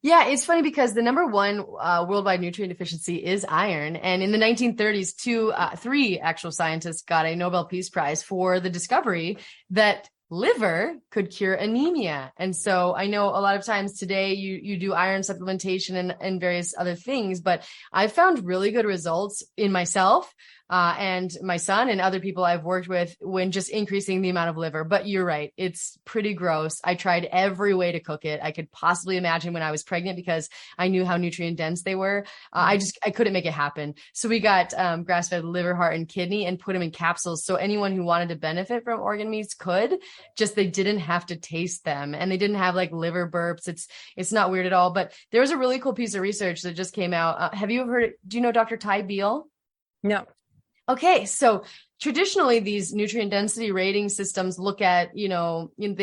Yeah, it's funny because the number one worldwide nutrient deficiency is iron. And in the 1930s, three actual scientists got a Nobel Peace Prize for the discovery that liver could cure anemia. And so I know a lot of times today you do iron supplementation and various other things, but I found really good results in myself and my son and other people I've worked with when just increasing the amount of liver. But you're right. It's pretty gross. I tried every way to cook it I could possibly imagine when I was pregnant, because I knew how nutrient dense they were. I couldn't make it happen. So we got grass-fed liver, heart, and kidney and put them in capsules. So anyone who wanted to benefit from organ meats could, just they didn't have to taste them, and they didn't have like liver burps. It's not weird at all. But there was a really cool piece of research that just came out. Have you ever heard? Do you know Dr. Ty Beal? No. Okay, so traditionally these nutrient density rating systems look at, they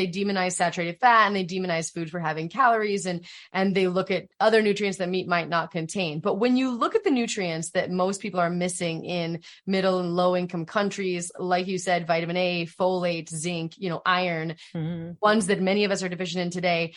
demonize saturated fat and they demonize food for having calories, and they look at other nutrients that meat might not contain. But when you look at the nutrients that most people are missing in middle and low income countries, like you said, vitamin A, folate, zinc, iron, ones that many of us are deficient in today,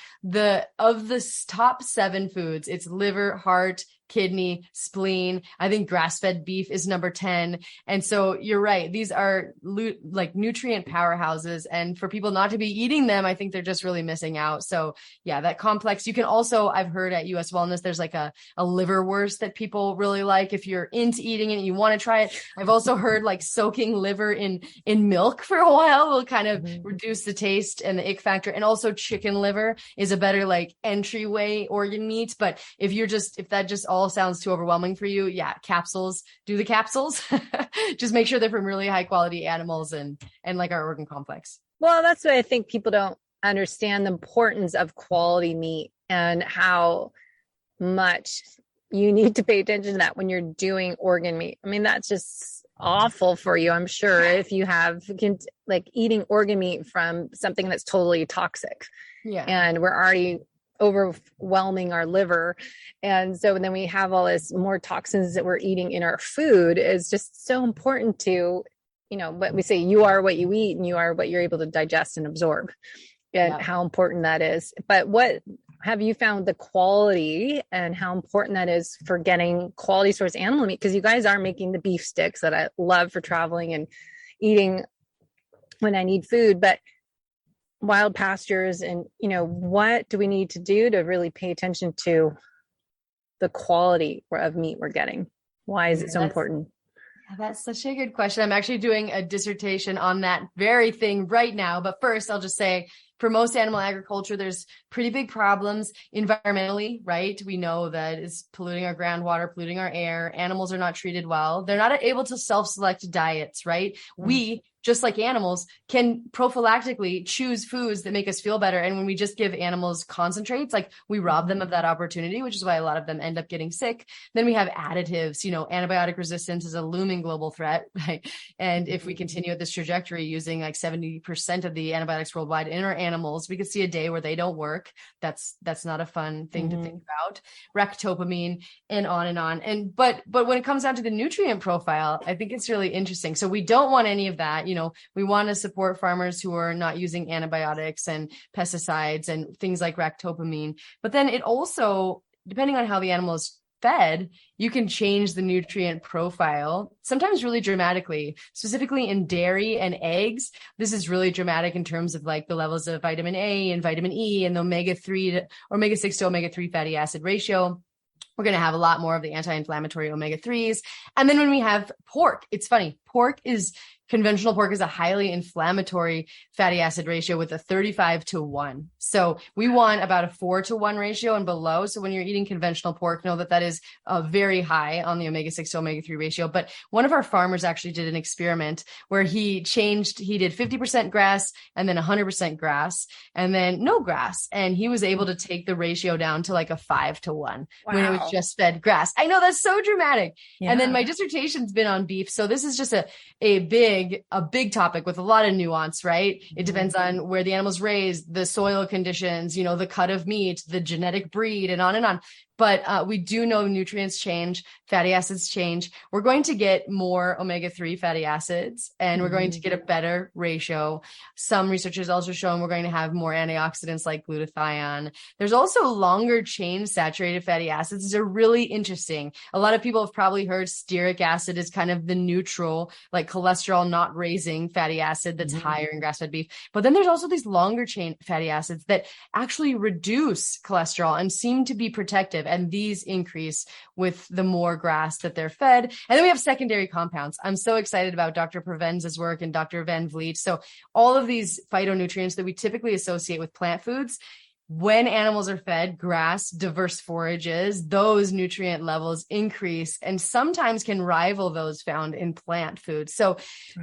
of the top 7 foods, it's liver, heart, kidney, spleen. I think grass-fed beef is number 10. And so you're right. These are like nutrient powerhouses. And for people not to be eating them, I think they're just really missing out. So yeah, that complex. You can also, I've heard at US Wellness, there's like a liverwurst that people really like if you're into eating it and you want to try it. I've also heard like soaking liver in milk for a while will kind of reduce the taste and the ick factor. And also chicken liver is a better like entryway organ meat. But if that just all sounds too overwhelming for you, yeah, capsules, do the capsules. Just make sure they're from really high quality animals and like our organ complex. Well, that's why I think people don't understand the importance of quality meat and how much you need to pay attention to that when you're doing organ meat. I mean, that's just awful for you, I'm sure, if you have like eating organ meat from something that's totally toxic. Yeah. And we're already overwhelming our liver. And so then we have all this more toxins that we're eating in our food. Is just so important to, what we say, you are what you eat and you are what you're able to digest and absorb, and how important that is. But what have you found the quality and how important that is for getting quality source animal meat? Because you guys are making the beef sticks that I love for traveling and eating when I need food, but Wild Pastures, and what do we need to do to really pay attention to the quality of meat we're getting? Why is it so important? That's such a good question. I'm actually doing a dissertation on that very thing right now. But first, I'll just say, for most animal agriculture, there's pretty big problems environmentally, right? We know that it's polluting our groundwater, polluting our air. Animals are not treated well. They're not able to self-select diets, right? We, just like animals, can prophylactically choose foods that make us feel better. And when we just give animals concentrates, like we rob them of that opportunity, which is why a lot of them end up getting sick. Then we have additives, antibiotic resistance is a looming global threat, right? And if we continue at this trajectory using like 70% of the antibiotics worldwide in our animals, we could see a day where they don't work. That's not a fun thing to think about. Ractopamine and on and on. But when it comes down to the nutrient profile, I think it's really interesting. So we don't want any of that. We want to support farmers who are not using antibiotics and pesticides and things like ractopamine. But then it also, depending on how the animal is fed, you can change the nutrient profile, sometimes really dramatically, specifically in dairy and eggs. This is really dramatic in terms of like the levels of vitamin A and vitamin E and the omega-6 to omega-3 fatty acid ratio. We're going to have a lot more of the anti-inflammatory omega-3s. And then when we have pork, it's funny. Conventional pork is a highly inflammatory fatty acid ratio with a 35-1. So we want about a 4-1 ratio and below. So when you're eating conventional pork, know that is very high on the omega-6 to omega-3 ratio. But one of our farmers actually did an experiment where he did 50% grass and then 100% grass and then no grass. And he was able to take the ratio down to like a 5-1 when it was just fed grass. I know, that's so dramatic. Yeah. And then my dissertation's been on beef. So this is just a big topic with a lot of nuance, right? It depends on where the animal's raised, the soil conditions, the cut of meat, the genetic breed, and on and on. But we do know nutrients change, fatty acids change. We're going to get more omega-3 fatty acids, and we're going to get a better ratio. Some researchers also shown we're going to have more antioxidants like glutathione. There's also longer chain saturated fatty acids. These are really interesting. A lot of people have probably heard stearic acid is kind of the neutral, like cholesterol not raising fatty acid that's higher in grass-fed beef. But then there's also these longer chain fatty acids that actually reduce cholesterol and seem to be protective. And these increase with the more grass that they're fed. And then we have secondary compounds. I'm so excited about Dr. Provenz's work and Dr. Van Vliet. So all of these phytonutrients that we typically associate with plant foods, when animals are fed grass, diverse forages, those nutrient levels increase and sometimes can rival those found in plant foods. So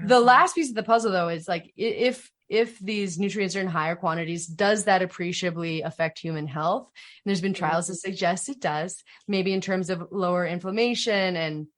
the last piece of the puzzle, though, is like, if these nutrients are in higher quantities, does that appreciably affect human health? And there's been trials that suggest it does, maybe in terms of lower inflammation and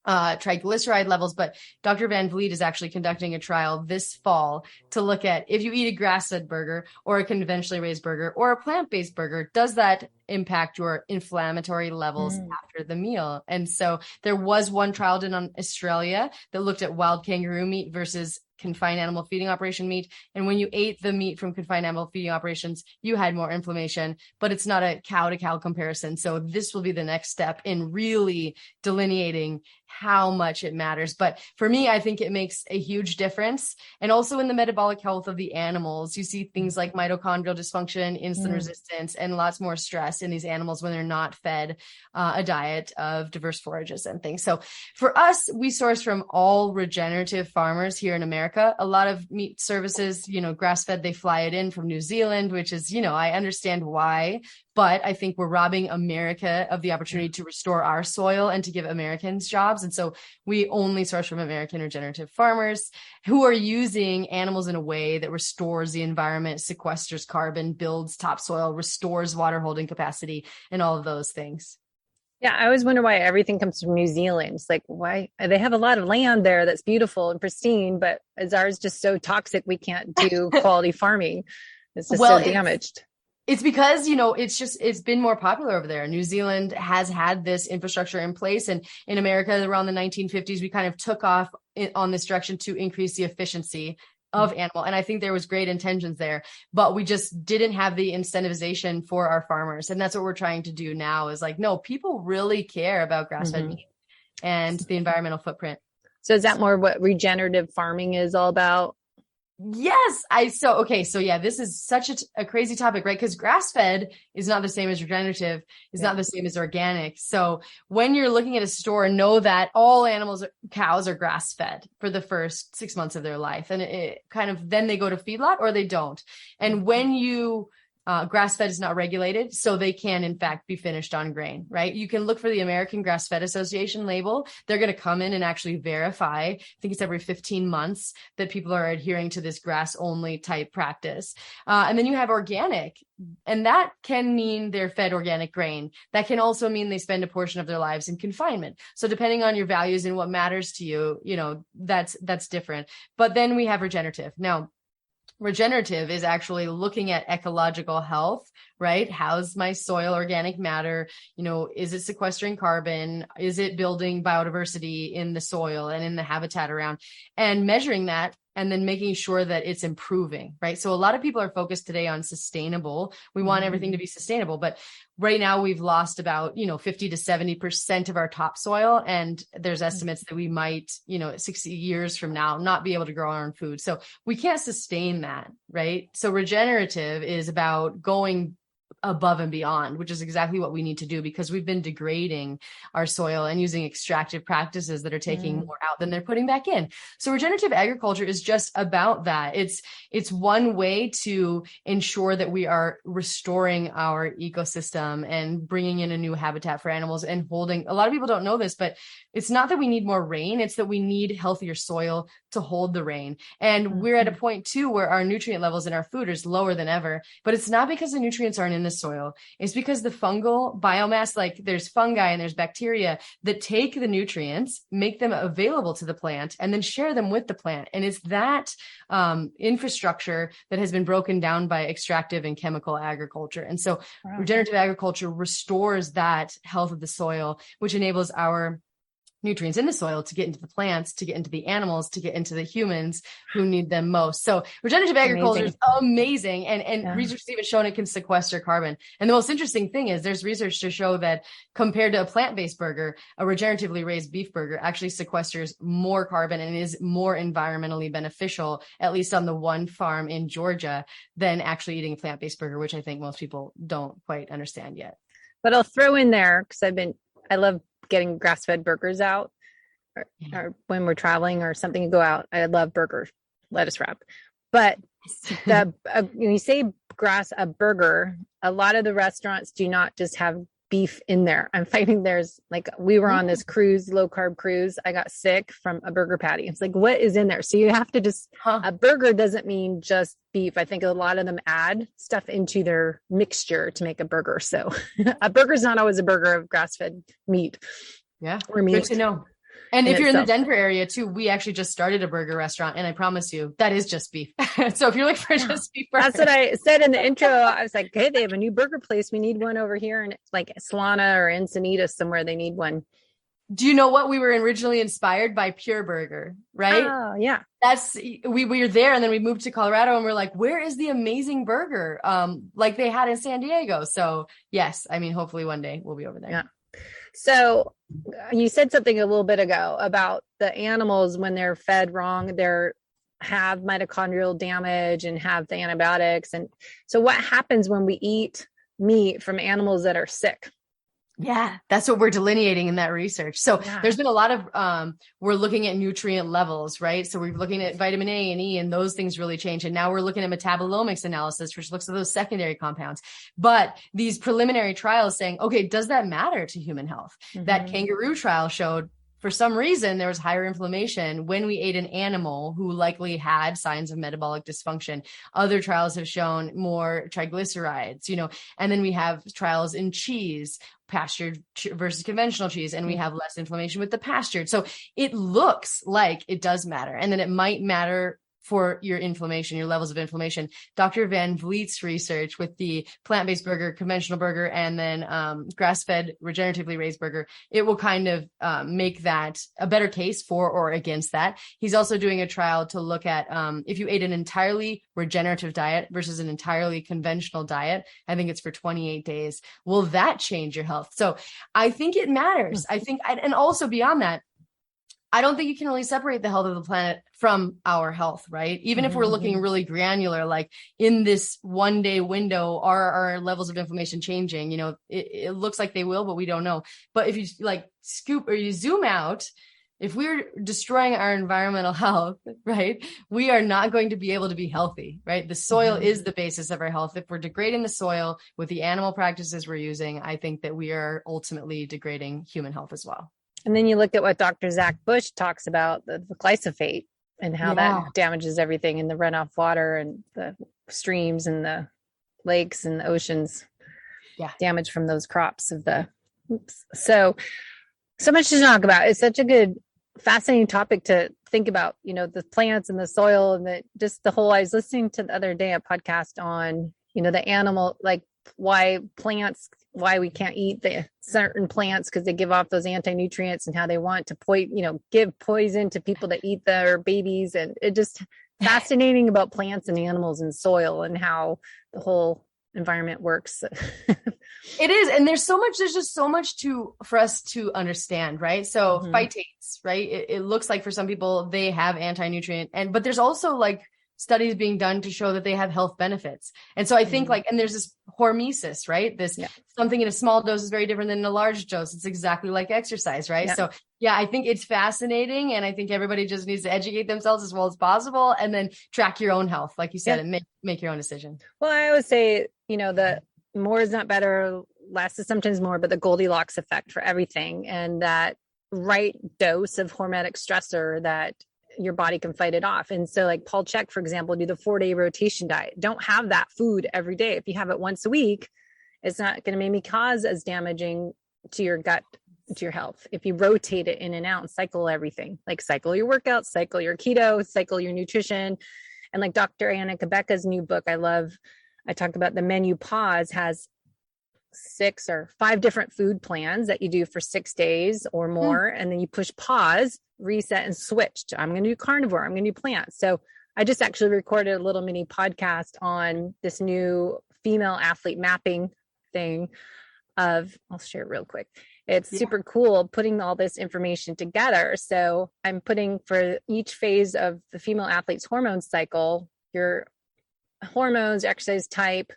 triglyceride levels. But Dr. Van Vliet is actually conducting a trial this fall to look at if you eat a grass-fed burger or a conventionally raised burger or a plant-based burger, does that impact your inflammatory levels after the meal? And so there was one trial done on Australia that looked at wild kangaroo meat versus confined animal feeding operation meat. And when you ate the meat from confined animal feeding operations, you had more inflammation, but it's not a cow to cow comparison. So this will be the next step in really delineating how much it matters. But for me, I think it makes a huge difference. And also in the metabolic health of the animals, you see things like mitochondrial dysfunction, insulin resistance, and lots more stress in these animals when they're not fed a diet of diverse forages and things. So for us, we source from all regenerative farmers here in America. A lot of meat services, grass-fed, they fly it in from New Zealand, which is, I understand why. But I think we're robbing America of the opportunity to restore our soil and to give Americans jobs. And so we only source from American regenerative farmers who are using animals in a way that restores the environment, sequesters carbon, builds topsoil, restores water holding capacity, and all of those things. Yeah, I always wonder why everything comes from New Zealand. It's like, why? They have a lot of land there that's beautiful and pristine, but is ours just so toxic we can't do quality farming? It's just so damaged. It's because, it's been more popular over there. New Zealand has had this infrastructure in place. And in America, around the 1950s, we kind of took off on this direction to increase the efficiency of animal. And I think there was great intentions there, but we just didn't have the incentivization for our farmers. And that's what we're trying to do now is like, no, people really care about grass-fed meat and the environmental footprint. So is that more what regenerative farming is all about? Yes. This is such a crazy topic, right? Because grass-fed is not the same as regenerative, is not the same as organic. So when you're looking at a store, know that all cows are grass-fed for the first 6 months of their life. And it kind of, then they go to feedlot or they don't. And when grass-fed is not regulated, so they can, in fact, be finished on grain, right? You can look for the American Grass-Fed Association label. They're going to come in and actually verify, I think it's every 15 months, that people are adhering to this grass-only type practice. And then you have organic, and that can mean they're fed organic grain. That can also mean they spend a portion of their lives in confinement. So depending on your values and what matters to you, that's different. But then we have regenerative. Now, regenerative is actually looking at ecological health, right? How's my soil organic matter? Is it sequestering carbon? Is it building biodiversity in the soil and in the habitat around, and measuring that and then making sure that it's improving, right? So a lot of people are focused today on sustainable. We want everything to be sustainable, but right now we've lost about, 50 to 70% of our topsoil. And there's estimates that we might, 60 years from now, not be able to grow our own food. So we can't sustain that, right? So regenerative is about going above and beyond, which is exactly what we need to do because we've been degrading our soil and using extractive practices that are taking more out than they're putting back in. So regenerative agriculture is just about that. It's one way to ensure that we are restoring our ecosystem and bringing in a new habitat for animals and holding. A lot of people don't know this, but it's not that we need more rain. It's that we need healthier soil to hold the rain. And we're at a point too, where our nutrient levels in our food is lower than ever, but it's not because the nutrients aren't in the soil. It's because the fungal biomass, like there's fungi and there's bacteria that take the nutrients, make them available to the plant, and then share them with the plant. And it's that infrastructure that has been broken down by extractive and chemical agriculture. And so regenerative agriculture restores that health of the soil, which enables our nutrients in the soil to get into the plants, to get into the animals, to get into the humans who need them most. So regenerative agriculture is amazing. And research has even shown it can sequester carbon. And the most interesting thing is there's research to show that compared to a plant-based burger, a regeneratively raised beef burger actually sequesters more carbon and is more environmentally beneficial, at least on the one farm in Georgia, than actually eating a plant-based burger, which I think most people don't quite understand yet. But I'll throw in there, because I love getting grass-fed burgers out or when we're traveling or something to go out. I love burgers, lettuce wrap. But when you say a burger, a lot of the restaurants do not just have beef in there. I'm finding we were on this cruise, low carb cruise. I got sick from a burger patty. It's like, what is in there? So you have to a burger doesn't mean just beef. I think a lot of them add stuff into their mixture to make a burger. So a burger is not always a burger of grass-fed meat. Yeah. Or meat. Good to know. And if you're in the Denver area too, we actually just started a burger restaurant, and I promise you that is just beef. So if you're looking for just beef burgers. That's what I said in the intro. I was like, hey, they have a new burger place. We need one over here in like Solana or Encinitas somewhere. They need one. Do you know what? We were originally inspired by Pure Burger, right? Oh, yeah. We were there, and then we moved to Colorado, and we're like, where is the amazing burger like they had in San Diego? So yes, I mean, hopefully one day we'll be over there. Yeah. So you said something a little bit ago about the animals when they're fed wrong, have mitochondrial damage and have the antibiotics. And so what happens when we eat meat from animals that are sick? Yeah, that's what we're delineating in that research. So there's been a lot of, we're looking at nutrient levels, right? So we're looking at vitamin A and E, and those things really change. And now we're looking at metabolomics analysis, which looks at those secondary compounds. But these preliminary trials saying, okay, does that matter to human health? Mm-hmm. That kangaroo trial showed for some reason, there was higher inflammation when we ate an animal who likely had signs of metabolic dysfunction. Other trials have shown more triglycerides, and then we have trials in cheese, pastured versus conventional cheese, and we have less inflammation with the pastured. So it looks like it does matter. And then it might matter for your inflammation, your levels of inflammation. Dr. Van Vliet's research with the plant-based burger, conventional burger, and then grass-fed, regeneratively raised burger, it will kind of make that a better case for or against that. He's also doing a trial to look at if you ate an entirely regenerative diet versus an entirely conventional diet, I think it's for 28 days. Will that change your health? So I think it matters. I think, and also beyond that, I don't think you can really separate the health of the planet from our health, right? Even if we're looking really granular, like in this 1 day window, are our levels of inflammation changing? It looks like they will, but we don't know. But if you scoop or you zoom out, if we're destroying our environmental health, right, we are not going to be able to be healthy, right? The soil is the basis of our health. If we're degrading the soil with the animal practices we're using, I think that we are ultimately degrading human health as well. And then you look at what Dr. Zach Bush talks about, the glyphosate and how that damages everything in the runoff water and the streams and the lakes and the oceans. Yeah. Damage from those crops of the, So much to talk about. It's such a good, fascinating topic to think about, the plants and the soil and the whole, I was listening to the other day, a podcast on, the animal, like why we can't eat the certain plants because they give off those anti-nutrients and how they want to give poison to people that eat their babies. And it just fascinating about plants and animals and soil and how the whole environment works. It is. And there's just so much for us to understand, right? So phytates, right? It looks like for some people they have anti-nutrient but there's also studies being done to show that they have health benefits. And so I think and there's this hormesis, right? Something in a small dose is very different than in a large dose. It's exactly like exercise, right? Yeah. So I think it's fascinating. And I think everybody just needs to educate themselves as well as possible and then track your own health, like you said, and make your own decision. Well, I always say, the more is not better, less is sometimes more, but the Goldilocks effect for everything. And that right dose of hormetic stressor that your body can fight it off. And so Paul Chek, for example, do the 4-day rotation diet. Don't have that food every day. If you have it once a week, it's not going to maybe cause as damaging to your gut, to your health. If you rotate it in and out and cycle everything, cycle your workouts, cycle your keto, cycle your nutrition. And Dr. Anna Kabecka's new book, I talk about the menu pause has 6 or 5 different food plans that you do for 6 days or more. And then you push pause, reset, and switch to, I'm going to do carnivore, I'm going to do plant. So I just actually recorded a little mini podcast on this new female athlete mapping thing I'll share it real quick. It's super cool putting all this information together. So I'm putting for each phase of the female athlete's hormone cycle, your hormones, exercise type,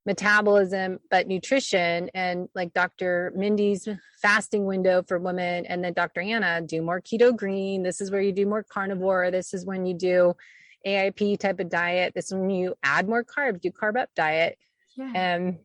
metabolism, but nutrition, and Dr. Mindy's fasting window for women. And then Dr. Anna, do more keto green. This is where you do more carnivore. This is when you do AIP type of diet. This is when you add more carbs, do carb up diet. And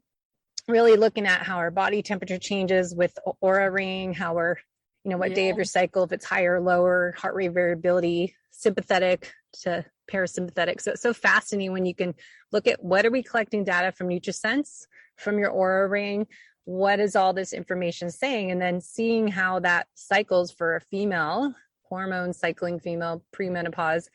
really looking at how our body temperature changes with aura ring, how we're, what day of your cycle, if it's higher or lower, heart rate variability, sympathetic to parasympathetic. So it's so fascinating when you can look at what are we collecting data from NutriSense, from your aura ring, what is all this information saying? And then seeing how that cycles for a female, hormone cycling female, premenopause,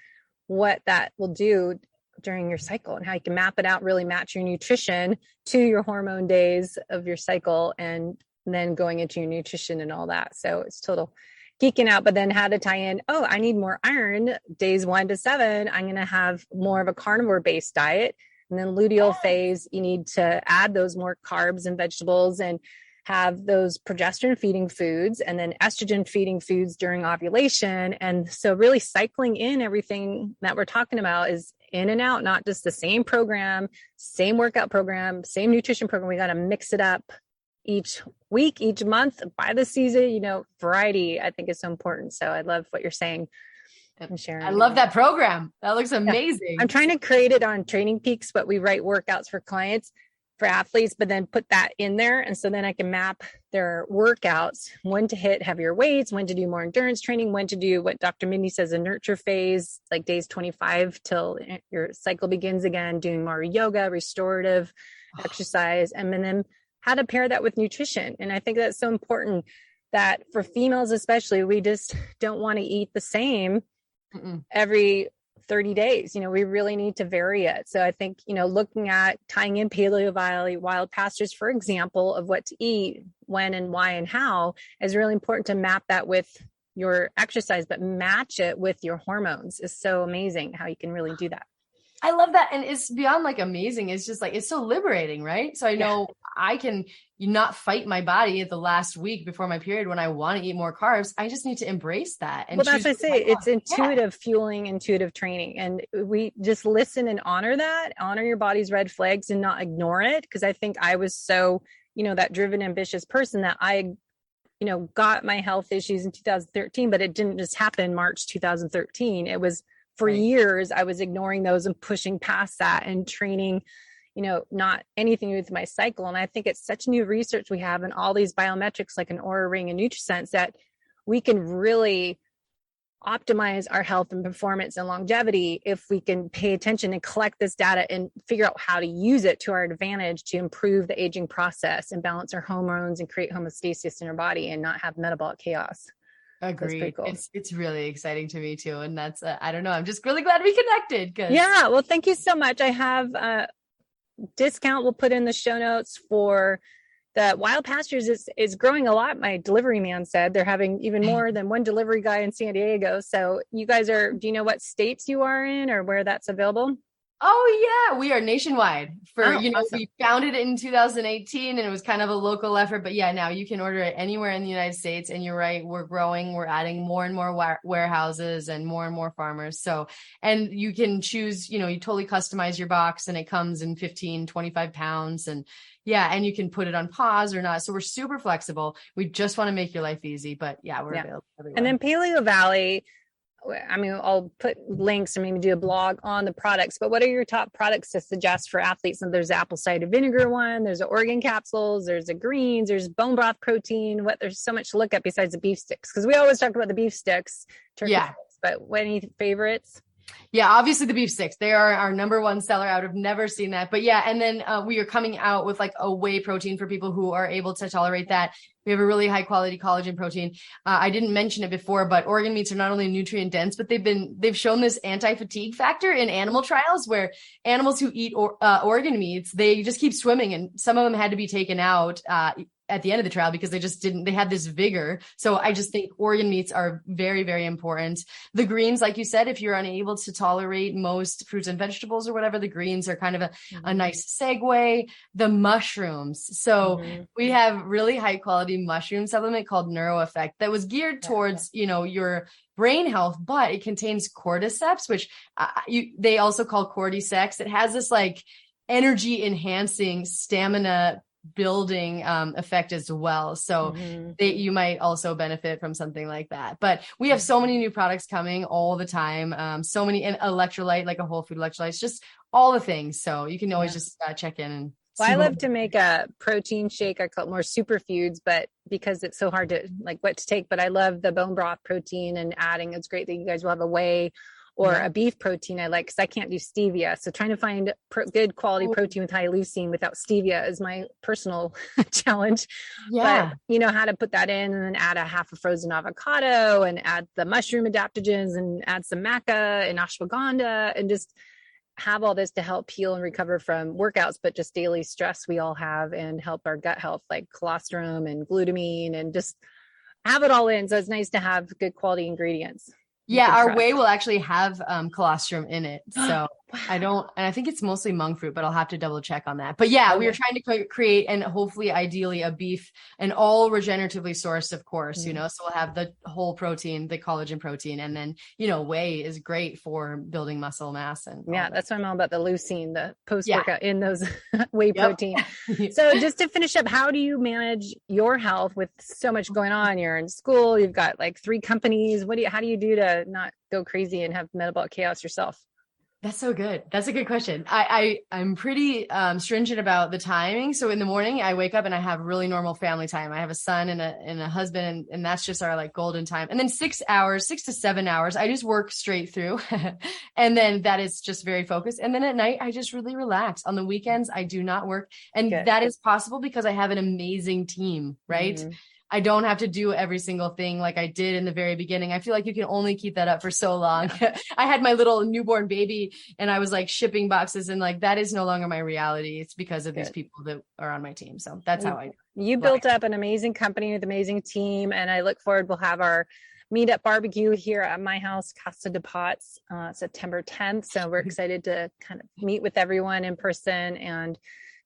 what that will do during your cycle and how you can map it out, really match your nutrition to your hormone days of your cycle, and then going into your nutrition and all that. So it's total geeking out, but then how to tie in, oh, I need more iron days 1 to 7. I'm going to have more of a carnivore based diet. And then luteal phase, you need to add those more carbs and vegetables and have those progesterone feeding foods, and then estrogen feeding foods during ovulation. And so really cycling in everything that we're talking about is in and out, not just the same program, same workout program, same nutrition program. We got to mix it up each week, each month, by the season, variety, I think is so important. So I love what you're saying. I'm sharing. I love that program. That looks amazing. Yeah. I'm trying to create it on Training Peaks, but we write workouts for clients, for athletes, but then put that in there. And so then I can map their workouts, when to hit heavier weights, when to do more endurance training, when to do what Dr. Mindy says, a nurture phase, like days 25 till your cycle begins again, doing more yoga, restorative exercise, and then how to pair that with nutrition. And I think that's so important that for females, especially, we just don't want to eat the same every 30 days. We really need to vary it. So I think, looking at tying in Paleovalley, Wild Pastures, for example, of what to eat, when and why and how, is really important to map that with your exercise, but match it with your hormones is so amazing how you can really do that. I love that. And it's beyond amazing. It's just it's so liberating, right? So I know I can not fight my body at the last week before my period when I want to eat more carbs. I just need to embrace that. And that's what I say. It's intuitive fueling, intuitive training. And we just listen and honor that, honor your body's red flags and not ignore it. Cause I think I was so, that driven, ambitious person that I, got my health issues in 2013, but it didn't just happen March 2013. It was for years, I was ignoring those and pushing past that and training, not anything with my cycle. And I think it's such new research we have in all these biometrics, like an Oura Ring and NutriSense, that we can really optimize our health and performance and longevity if we can pay attention and collect this data and figure out how to use it to our advantage to improve the aging process and balance our hormones and create homeostasis in our body and not have metabolic chaos. Agreed. Cool. It's really exciting to me too. And that's, I don't know, I'm just really glad we connected. Yeah. Well, thank you so much. I have a discount we'll put in the show notes for the Wild Pastures. Is growing a lot. My delivery man said they're having even more than one delivery guy in San Diego. So you guys do you know what states you are in or where that's available? Oh yeah, we are nationwide awesome. We founded it in 2018 and it was kind of a local effort, but now you can order it anywhere in the United States. And you're right, we're growing, we're adding more and more warehouses and more farmers. So, and you can choose, you totally customize your box and it comes in 15, 25 pounds and and you can put it on pause or not. So we're super flexible. We just want to make your life easy, but we're available everywhere. And then Paleovalley, I'll put links and maybe do a blog on the products, but what are your top products to suggest for athletes? And there's apple cider vinegar one, there's the organ capsules, there's the greens, there's bone broth protein. There's so much to look at besides the beef sticks. Cause we always talk about the beef sticks, turkey sticks, but any favorites? Yeah, obviously the beef sticks, they are our number one seller out. I've never seen that, but and then we are coming out with a whey protein for people who are able to tolerate that. We have a really high quality collagen protein. I didn't mention it before, but organ meats are not only nutrient dense, but they've shown this anti-fatigue factor in animal trials where animals who eat organ meats, they just keep swimming, and some of them had to be taken out at the end of the trial because they had this vigor. So I just think organ meats are very, very important. The greens, like you said, if you're unable to tolerate most fruits and vegetables or whatever, the greens are kind of a nice segue. The mushrooms. So we have really high quality mushroom supplement called Neuro Effect that was geared towards, your brain health, but it contains cordyceps, which they also call cordyceps. It has this energy enhancing, stamina building effect as well. So you might also benefit from something like that. But we have so many new products coming all the time. So many, and electrolyte, like a whole food electrolytes, just all the things. So you can always just check in and I love to make a protein shake. I call it more superfoods, but because it's so hard to what to take, but I love the bone broth protein and adding. It's great that you guys will have a whey or a beef protein I like, because I can't do stevia. So trying to find good quality protein with high leucine without stevia is my personal challenge. Yeah. But you know how to put that in, and then add a half a frozen avocado and add the mushroom adaptogens and add some maca and ashwagandha, and just have all this to help heal and recover from workouts, but just daily stress we all have, and help our gut health, like colostrum and glutamine, and just have it all in. So it's nice to have good quality ingredients. Yeah, our whey will actually have colostrum in it. So and I think it's mostly monk fruit, but I'll have to double check on that. But yeah, we are trying to create, and hopefully ideally a beef, and all regeneratively sourced, of course, you know, so we'll have the whole protein, the collagen protein, and then, you know, whey is great for building muscle mass. And that's why I'm all about the leucine, the post-workout in those whey protein. So just to finish up, how do you manage your health with so much going on? You're in school, you've got like 3 companies. How do you do to not go crazy and have metabolic chaos yourself? That's so good. That's a good question. I'm pretty stringent about the timing. So in the morning I wake up and I have really normal family time. I have a son and a husband, and that's just our like golden time. And then 6 to 7 hours, I just work straight through. And then that is just very focused. And then at night, I just really relax. On the weekends, I do not work. And that is possible because I have an amazing team, right? Mm-hmm. I don't have to do every single thing like I did in the very beginning. I feel like you can only keep that up for so long. I had my little newborn baby and I was like shipping boxes, and like, that is no longer my reality. It's because of these people that are on my team. So that's how I do. You built up an amazing company with an amazing team. And I look forward, we'll have our meetup barbecue here at my house, Casa de Pots, September 10th. So we're excited to kind of meet with everyone in person and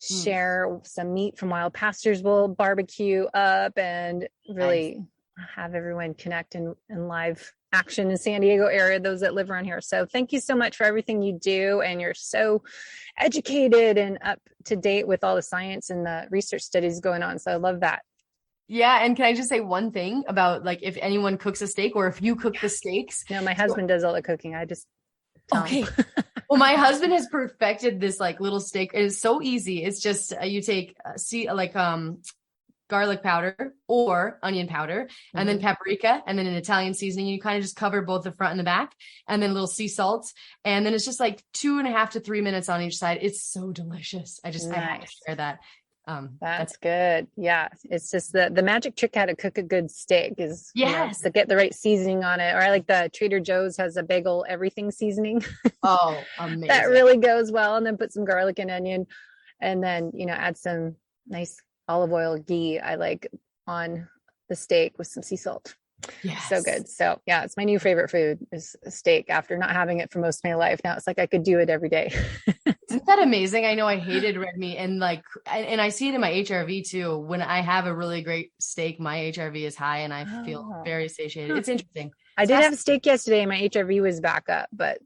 share some meat from Wild Pastures. We'll barbecue up and really have everyone connect in live action in San Diego area, those that live around here. So thank you so much for everything you do. And you're so educated and up to date with all the science and the research studies going on. So I love that. Yeah. And can I just say one thing about like, if anyone cooks a steak, or if you cook the steaks? No, my husband does all the cooking. I just Well, my husband has perfected this like little steak. It is so easy. It's just you take garlic powder or onion powder, and then paprika, and then an Italian seasoning. You kind of just cover both the front and the back, and then little sea salt. And then it's just like 2.5 to 3 minutes on each side. It's so delicious. I have to share that. That's good. Yeah. It's just the magic trick how to cook a good steak is to get the right seasoning on it. Or I like the Trader Joe's has a bagel everything seasoning. Oh, amazing. That really goes well. And then put some garlic and onion, and then, you know, add some nice olive oil ghee I like on the steak with some sea salt. Yes. So good. So yeah, it's my new favorite food is steak after not having it for most of my life. Now it's like I could do it every day. Isn't that amazing? I know I hated red meat, and I see it in my HRV too. When I have a really great steak, my HRV is high and I feel very satiated. It's interesting. I did have steak yesterday and my HRV was back up, but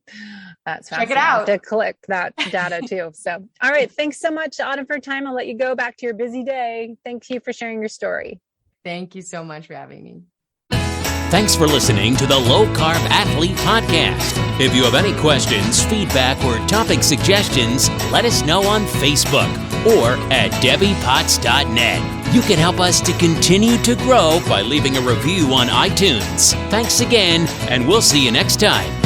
that's check it out to collect that data too. So, all right. Thanks so much, Autumn, for your time. I'll let you go back to your busy day. Thank you for sharing your story. Thank you so much for having me. Thanks for listening to the Low Carb Athlete Podcast. If you have any questions, feedback, or topic suggestions, let us know on Facebook or at debbiepotts.net. You can help us to continue to grow by leaving a review on iTunes. Thanks again, and we'll see you next time.